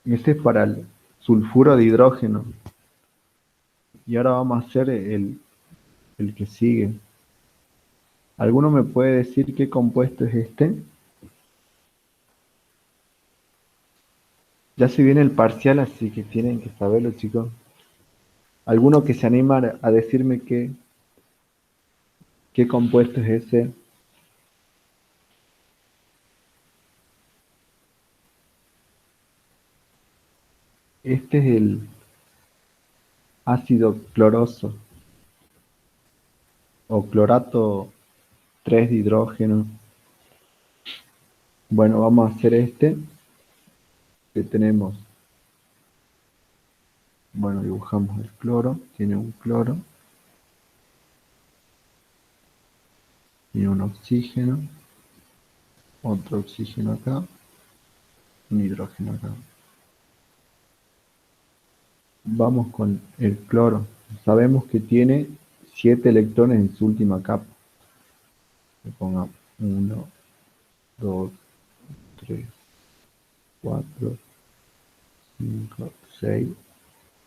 Este es para el sulfuro de hidrógeno. Y ahora vamos a hacer el que sigue. ¿Alguno me puede decir qué compuesto es este? Ya se viene el parcial, así que tienen que saberlo, chicos. ¿Alguno que se anima a decirme qué compuesto es ese? Este es el ácido cloroso o clorato 3 de hidrógeno. Bueno, vamos a hacer este que tenemos. Bueno, dibujamos el cloro, tiene un cloro, tiene un oxígeno, otro oxígeno acá, un hidrógeno acá. Vamos con el cloro. Sabemos que tiene 7 electrones en su última capa. Le pongamos 1, 2, 3, 4, 5, 6,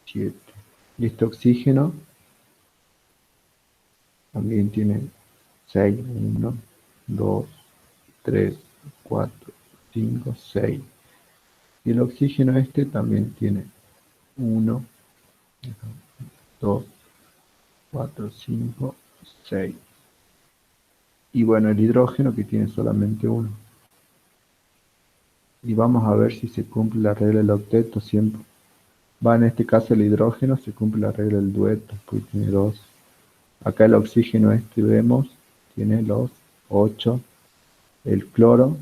7. Y este oxígeno también tiene 6. 1, 2, 3, 4, 5, 6. Y el oxígeno este también tiene 1, 2, 4, 5, 6. Y bueno, el hidrógeno que tiene solamente 1. Y vamos a ver si se cumple la regla del octeto siempre. En este caso el hidrógeno se cumple la regla del dueto, porque tiene 2. Acá el oxígeno vemos, tiene los 8. El cloro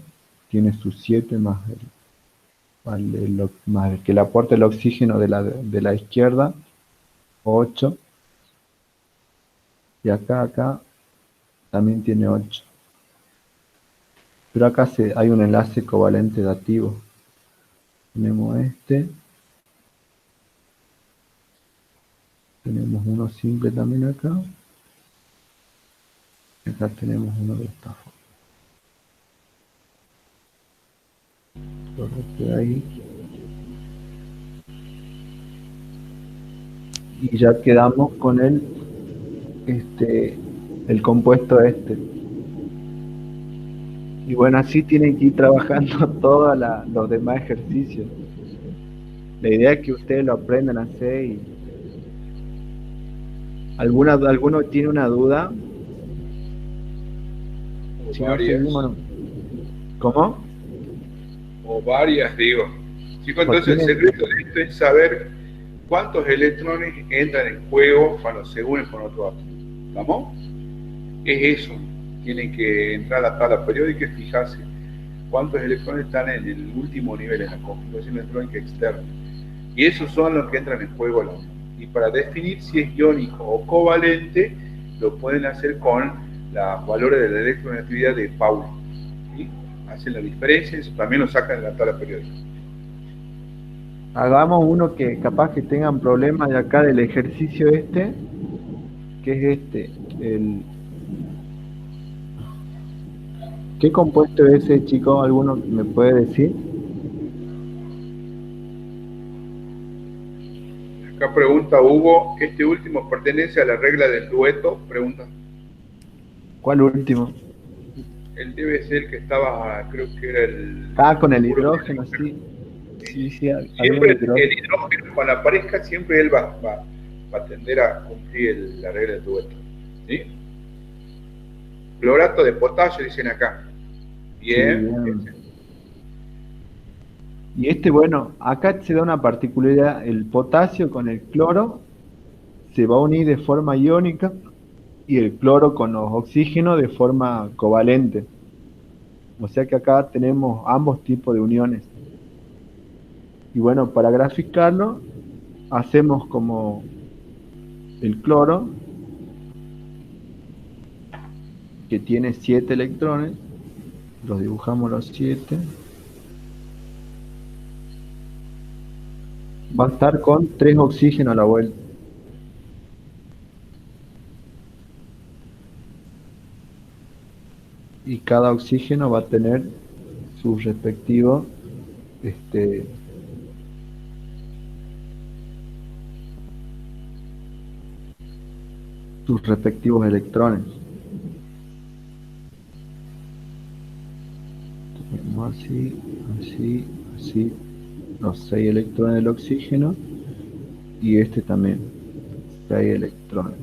tiene sus 7 más el que le aporta el oxígeno de la izquierda, 8. Y acá también tiene 8. Pero acá hay un enlace covalente dativo. Tenemos este Tenemos uno simple también acá. Acá tenemos uno de esta forma. Lo queda ahí. Y ya quedamos con el compuesto este. Y bueno, así tienen que ir trabajando todos los demás ejercicios. La idea es que ustedes lo aprendan a hacer y ¿alguno tiene una duda? O Si no, varias. seguimos. ¿Cómo? O varias, digo. Chicos, Pues entonces el tiene- secreto de esto es saber cuántos electrones entran en juego cuando se unen con otro átomo. ¿Estamos? Es eso. Tienen que entrar a la tabla periódica y fijarse cuántos electrones están en el último nivel, en la configuración electrónica externa. Y esos son los que entran en juego a la unión. Y para definir si es iónico o covalente, lo pueden hacer con los valores de la electronegatividad de Pauli. ¿Sí? Hacen la diferencia, eso también lo sacan en la tabla periódica. Hagamos uno que capaz que tengan problemas de acá del ejercicio que es ¿Qué compuesto es ese, chico? ¿Alguno me puede decir? Acá pregunta Hugo, ¿este último pertenece a la regla del dueto? Pregunta. ¿Cuál último? Él debe ser el que estaba, creo que era el... Con el hidrógeno, sí. Sí, había un Siempre hidrógeno. el hidrógeno, cuando aparezca, siempre él va a tender a cumplir la regla del dueto. ¿Sí? Clorato de potasio, dicen acá. Bien. Sí, bien. Y bueno, acá se da una particularidad, el potasio con el cloro se va a unir de forma iónica y el cloro con los oxígenos de forma covalente. O sea que acá tenemos ambos tipos de uniones. Y bueno, para graficarlo, hacemos como el cloro, que tiene 7 electrones, los dibujamos los 7. Va a estar con 3 oxígenos a la vuelta. Y cada oxígeno va a tener sus respectivos electrones. Tenemos así, los 6 electrones del oxígeno y también, 6 electrones.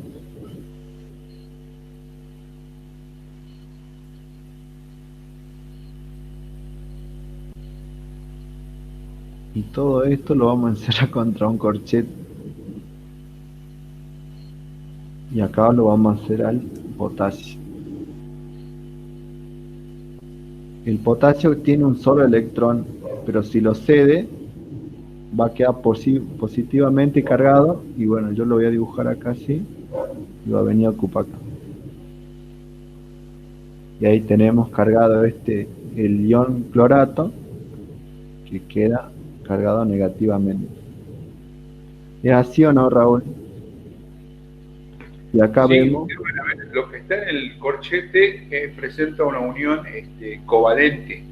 Y todo esto lo vamos a encerrar contra un corchete. Y acá lo vamos a hacer al potasio. El potasio tiene un solo electrón, pero si lo cede, va a quedar positivamente cargado. Y bueno, yo lo voy a dibujar acá así. Y va a venir a ocupar acá. Y ahí tenemos cargado el ion clorato, que queda cargado negativamente. ¿Es así o no, Raúl? Y acá Sí, vemos... bueno, lo que está en el corchete presenta una unión covalente.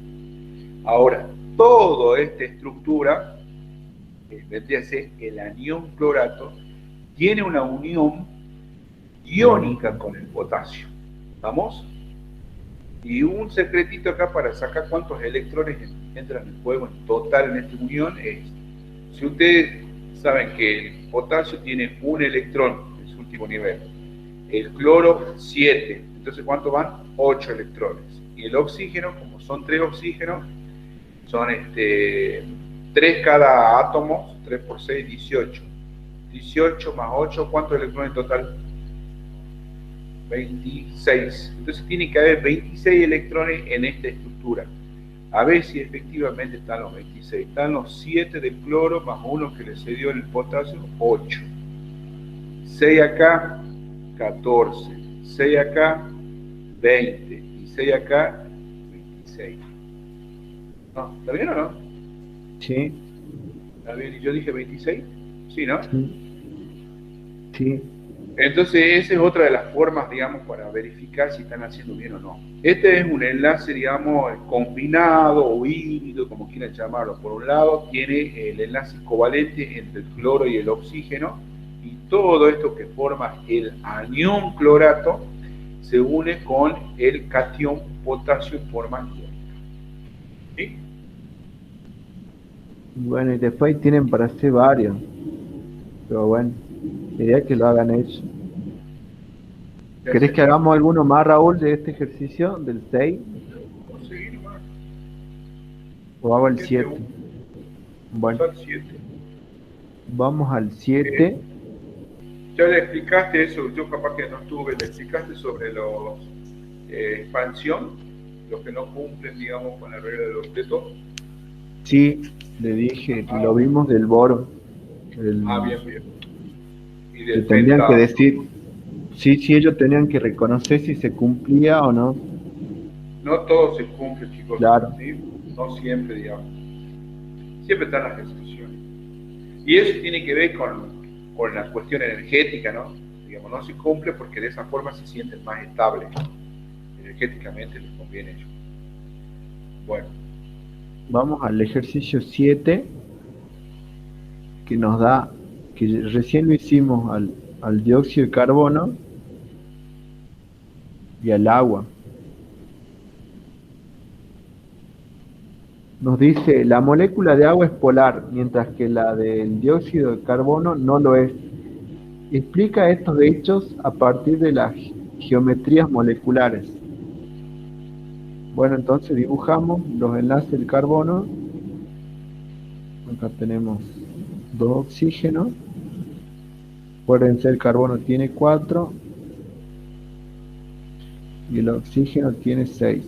Ahora, toda esta estructura, que vendría a ser el anión clorato, tiene una unión iónica con el potasio. ¿Vamos? Y un secretito acá para sacar cuántos electrones entran en juego en total en esta unión es, si ustedes saben que el potasio tiene un electrón en su último nivel, el cloro 7, entonces ¿cuántos van? 8 electrones. Y el oxígeno, como son 3 oxígenos, son 3 cada átomo, 3 por 6, 18. 18 más 8, ¿cuántos electrones en total? 26. Entonces tiene que haber 26 electrones en esta estructura. A ver si efectivamente están los 26. Están los 7 de cloro más 1 que le cedió el potasio, 8. 6 acá, 14. 6 acá, 20. Y 6 acá, 26. ¿No? ¿Está bien o no? Sí. ¿Está bien? ¿Y yo dije 26? Sí, ¿no? Sí. Sí, Entonces, esa es otra de las formas, digamos, para verificar si están haciendo bien o no. Este es un enlace, digamos, combinado o híbrido, como quieran llamarlo. Por un lado, tiene el enlace covalente entre el cloro y el oxígeno, y todo esto que forma el anión clorato se une con el catión potasio en forma iónica. ¿Sí? bueno, y después tienen para hacer varios. Pero bueno, quería que lo hagan ellos. ¿Querés que hagamos alguno más, Raúl, de este ejercicio, del 6? Conseguir más. ¿O hago el 7? Bueno, Pasar 7. vamos al 7. Ya le explicaste eso, yo capaz que no estuve, le explicaste sobre los expansión, los que no cumplen, digamos, con la regla del octeto. Sí, le dije, lo vimos del boro. Bien. Y Que del tendrían penta, que decir, sí, ellos tenían que reconocer si se cumplía o no. no todo se cumple, chicos. Claro. ¿Sí? No siempre, digamos. Siempre están las excepciones. Y eso tiene que ver con la cuestión energética, ¿no? Digamos, no se cumple porque de esa forma se sienten más estables. Energéticamente les conviene ello. Bueno. Vamos al ejercicio 7, que nos da, que recién lo hicimos al dióxido de carbono y al agua. Nos dice, la molécula de agua es polar, mientras que la del dióxido de carbono no lo es. Explica estos hechos a partir de las geometrías moleculares. Bueno, entonces dibujamos los enlaces del carbono. Acá tenemos 2 oxígenos. Acuérdense, el carbono tiene 4 y el oxígeno tiene 6.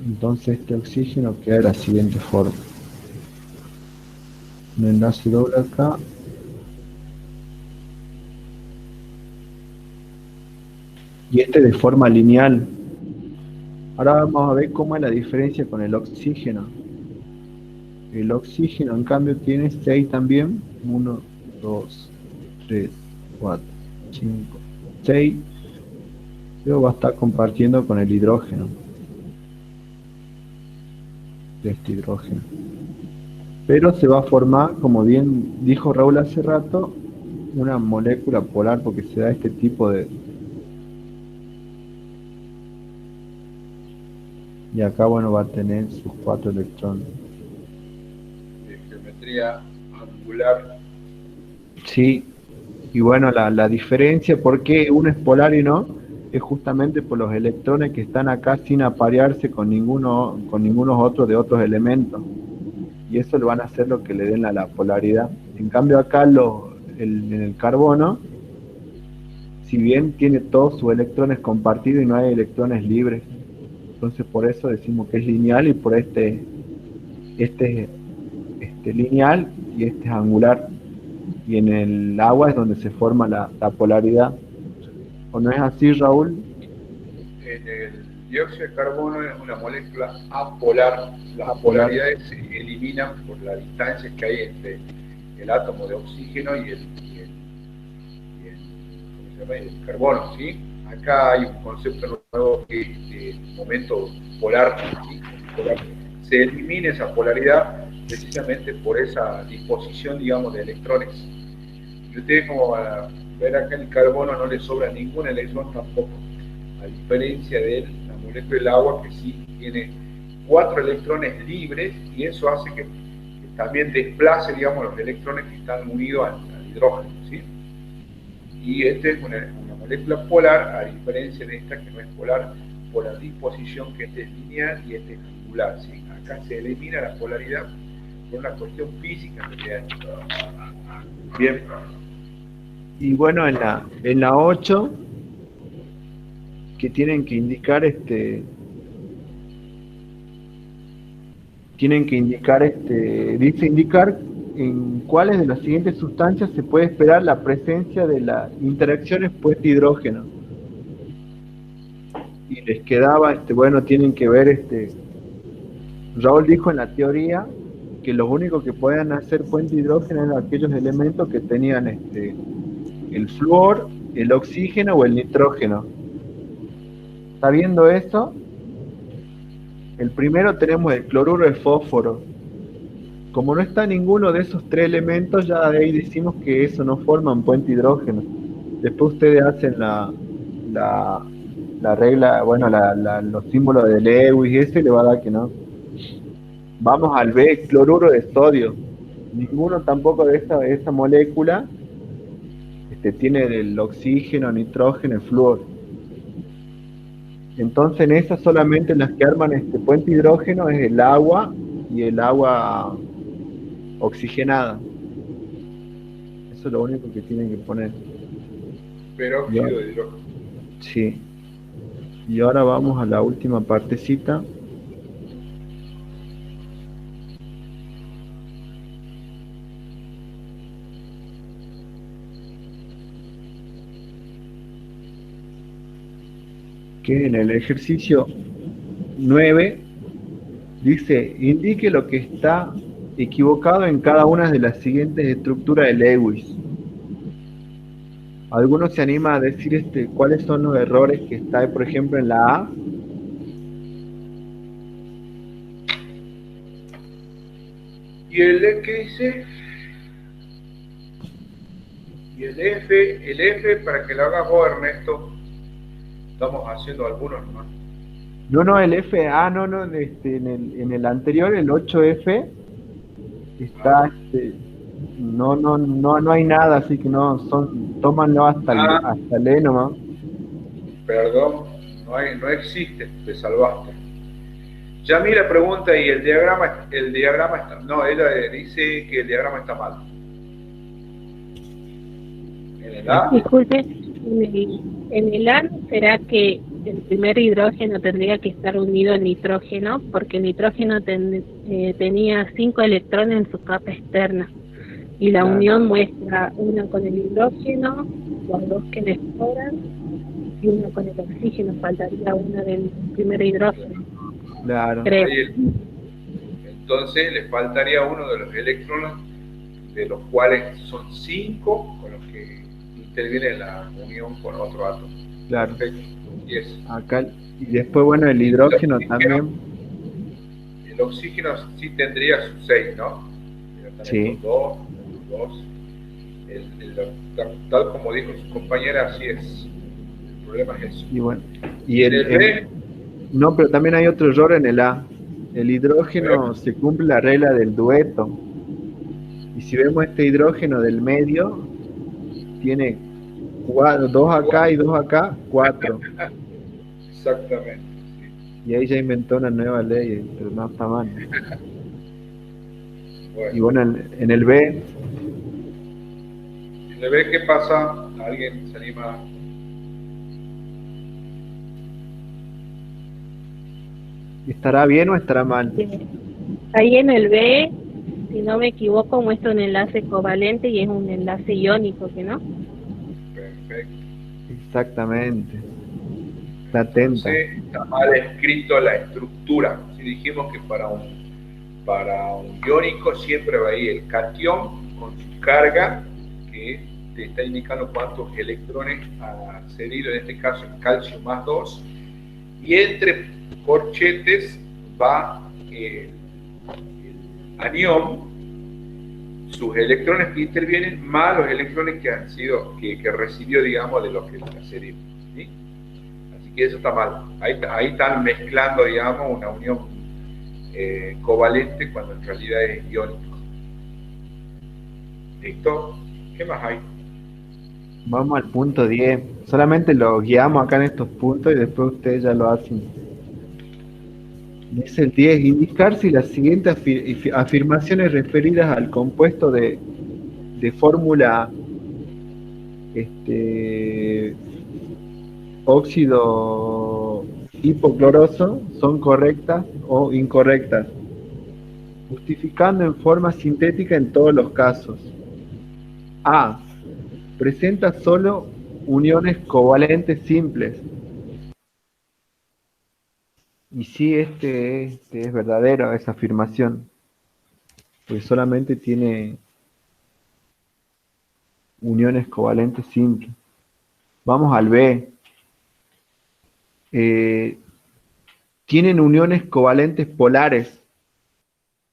Entonces este oxígeno queda de la siguiente forma. Un enlace doble acá. Y este de forma lineal. Ahora vamos a ver cómo es la diferencia con el oxígeno. El oxígeno en cambio tiene 6 también. 1, 2, 3, 4, 5, 6. Luego va a estar compartiendo con el hidrógeno. Este hidrógeno. Pero se va a formar, como bien dijo Raúl hace rato, una molécula polar porque se da este tipo de... Y acá, bueno, va a tener sus 4 electrones. De geometría angular. Sí, y bueno, la diferencia, ¿por qué uno es polar y no? Es justamente por los electrones que están acá sin aparearse con ningunos otros de otros elementos. Y eso le van a hacer lo que le den la polaridad. En cambio acá en el carbono, si bien tiene todos sus electrones compartidos y no hay electrones libres, entonces por eso decimos que es lineal y por este lineal y este es angular. Y en el agua es donde se forma la polaridad. ¿O no es así, Raúl? En el dióxido de carbono es una molécula apolar. Las Apolar. polaridades se eliminan por la distancia que hay entre el átomo de oxígeno y el carbono, ¿sí? Acá hay un concepto nuevo que es el momento polar, ¿sí? Se elimina esa polaridad precisamente por esa disposición, digamos, de electrones. Y ustedes, como van a ver acá, en el carbono no le sobra ningún electrón tampoco, a diferencia de la molécula del agua, que sí tiene 4 electrones libres, y eso hace que también desplace, digamos, los electrones que están unidos al hidrógeno, ¿sí? Y esta es una molécula polar, a diferencia de esta que no es polar, por la disposición, que este es lineal y este es angular, ¿sí? Acá se elimina la polaridad por una cuestión física que hay. Bien. Y bueno, en la 8, que tienen que indicar dice indicar en cuáles de las siguientes sustancias se puede esperar la presencia de las interacciones puesta hidrógeno. y les quedaba, bueno, tienen que ver, Raúl dijo en la teoría que los únicos que podían hacer puente de hidrógeno eran aquellos elementos que tenían el flúor, el oxígeno o el nitrógeno. Sabiendo eso, el primero tenemos el cloruro de fósforo. Como no está ninguno de esos tres elementos, ya de ahí decimos que eso no forma un puente de hidrógeno. Después ustedes hacen la regla, bueno, los símbolos de Lewis y ese le va a dar que no. Vamos al B, cloruro de sodio. Ninguno tampoco de esta molécula tiene el oxígeno, nitrógeno, el flúor. Entonces en esas solamente las que arman este puente de hidrógeno es el agua y el agua oxigenada. Eso es lo único que tienen que poner. Peróxido de hidrógeno. Sí. Y ahora vamos a la última partecita. Que en el ejercicio 9 dice, indique lo que está equivocado en cada una de las siguientes estructuras de Lewis. ¿Alguno se anima a decir cuáles son los errores que está, por ejemplo, en la A? ¿Y el E qué dice? Y el F, para que lo hagas vos, Ernesto. Estamos haciendo algunos nomás. No, el F, no, en el anterior, el 8F, está, no hay nada, así que tómanlo hasta el E nomás. Perdón, no existe, te salvaste. Yamila pregunta, ¿y el diagrama está? No, ella dice que el diagrama está mal. ¿En el A? Disculpe, en el A será que el primer hidrógeno tendría que estar unido al nitrógeno, porque el nitrógeno tenía 5 electrones en su capa externa, y la unión muestra una con el hidrógeno, los dos que le sobran, y uno con el oxígeno, faltaría una del primer hidrógeno. Claro. Creo. Entonces le faltaría uno de los electrones, de los cuales son 5 con los que interviene la unión con otro átomo. Claro. Perfecto. Yes. Acá, y después, bueno, el hidrógeno también. El oxígeno sí tendría sus 6, ¿no? Sí. Dos. Tal como dijo su compañera, así es. El problema es eso. Y bueno, no, pero también hay otro error en el A. El hidrógeno se cumple la regla del dueto. Y si vemos este hidrógeno del medio, tiene 2 acá y 2 acá, 4. Exactamente. Sí. Y ahí ya inventó una nueva ley, pero no está mal. Bueno. Y bueno, en el B. ¿En el B qué pasa? ¿Alguien se anima? ¿Estará bien o estará mal? Ahí en el B, si no me equivoco, muestra un enlace covalente y es un enlace iónico, ¿que no? Perfecto. Exactamente. Está atenta. Entonces, está mal escrito la estructura. Si dijimos que para un iónico siempre va a ir el catión con su carga, que te está indicando cuántos electrones ha cedido, en este caso el calcio más 2, y entre corchetes va el anión, sus electrones que intervienen, más los electrones que han sido, que recibió, digamos, de los que ha cedido, ¿sí? Así que eso está mal. Ahí están mezclando, digamos, una unión covalente cuando en realidad es iónico. ¿Listo? ¿Qué más hay? Vamos al punto 10. Solamente lo guiamos acá en estos puntos y después ustedes ya lo hacen. Dice el 10, indicar si las siguientes afirmaciones referidas al compuesto de fórmula óxido hipocloroso son correctas o incorrectas, justificando en forma sintética en todos los casos. A. Presenta solo uniones covalentes simples. Y sí, este es verdadero, esa afirmación, pues solamente tiene uniones covalentes simples. Vamos al B. Tienen uniones covalentes polares.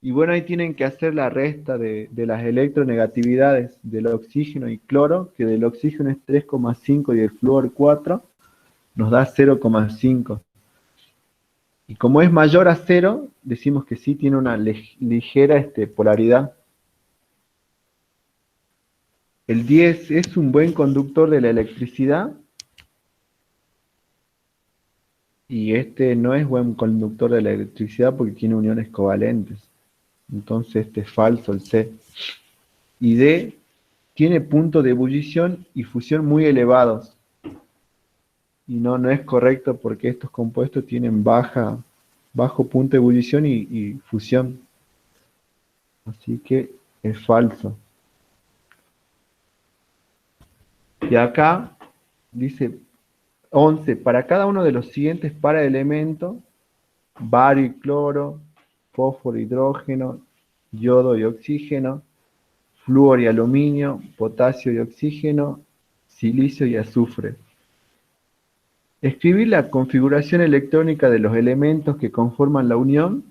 Y bueno, ahí tienen que hacer la resta de las electronegatividades del oxígeno y cloro, que del oxígeno es 3,5 y del flúor 4, nos da 0,5. Y como es mayor a 0, decimos que sí tiene una ligera polaridad. El 10 es un buen conductor de la electricidad. Y este no es buen conductor de la electricidad porque tiene uniones covalentes. Entonces este es falso, el C. Y D tiene puntos de ebullición y fusión muy elevados. Y no es correcto porque estos compuestos tienen bajo punto de ebullición y fusión. Así que es falso. Y acá dice 11. Para cada uno de los siguientes paraelementos, bario y cloro, fósforo, hidrógeno, yodo y oxígeno, flúor y aluminio, potasio y oxígeno, silicio y azufre. Escribir la configuración electrónica de los elementos que conforman la unión,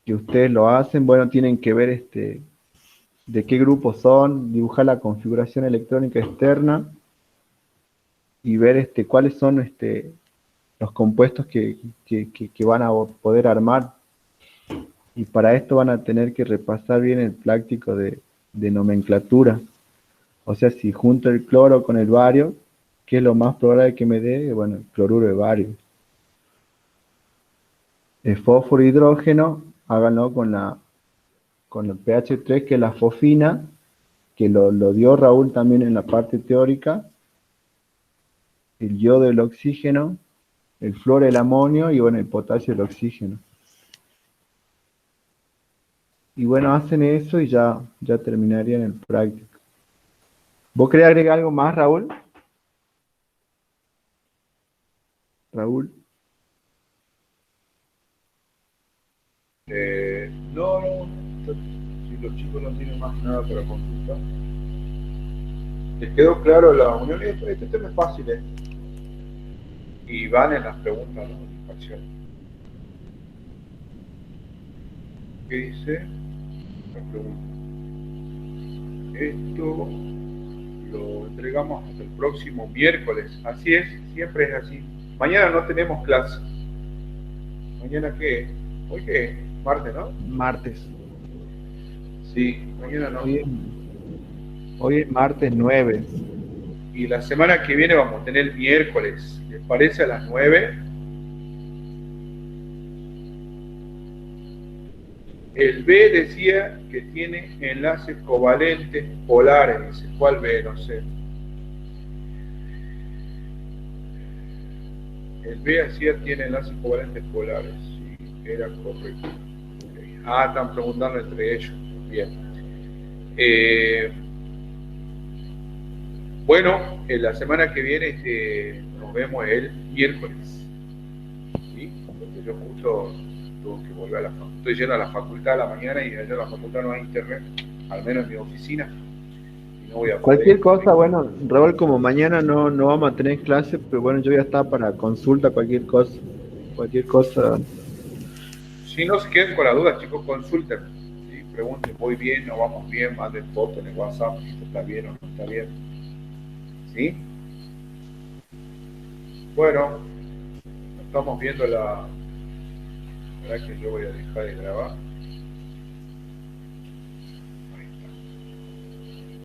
que ustedes lo hacen, bueno, tienen que ver de qué grupos son, dibujar la configuración electrónica externa y ver cuáles son los compuestos que van a poder armar. Y para esto van a tener que repasar bien el práctico de nomenclatura. O sea, si junto el cloro con el bario, ¿qué es lo más probable que me dé? Bueno, el cloruro de bario. El fósforo e hidrógeno, háganlo con el pH 3, que es la fosfina, que lo dio Raúl también en la parte teórica. El yodo del oxígeno, el flúor el amonio y bueno, el potasio el oxígeno. Y bueno, hacen eso y ya terminarían el práctico. ¿Vos querés agregar algo más, Raúl? Raúl. No, si los chicos no tienen más nada para consultar. ¿Les quedó claro la unión? Este tema es fácil, ¿eh? Y van en las preguntas, ¿no? De parcial. ¿Qué dice? La pregunta. Esto lo entregamos hasta el próximo miércoles. Así es, siempre es así. Mañana no tenemos clase. ¿Mañana qué? ¿Hoy qué? Martes, ¿no? Martes. Sí, mañana no. Hoy es martes 9. Y la semana que viene vamos a tener el miércoles. ¿Les parece a las 9? El B decía que tiene enlaces covalentes polares. Dice, ¿cuál B? No sé. El B decía tiene enlaces covalentes polares. Sí, era correcto. Okay. Ah, están preguntando entre ellos. Bien. Bueno, la semana que viene nos vemos el miércoles. ¿Sí? Porque yo justo tuve que volver a la facultad. Estoy yendo a la facultad a la mañana y allá en la facultad no hay internet, al menos en mi oficina. Y no voy a Cualquier poder. cosa, bueno, Raúl, como mañana no vamos a tener clase, pero bueno, yo voy a estar para consulta, cualquier cosa. Cualquier cosa. Si no se queden con la duda, chicos, consulten. ¿Sí? Pregunten, ¿voy bien? ¿No vamos bien? Manden fotos en el WhatsApp, si esto está bien o no está bien. ¿Sí? Bueno, estamos viendo la verdad que yo voy a dejar de grabar.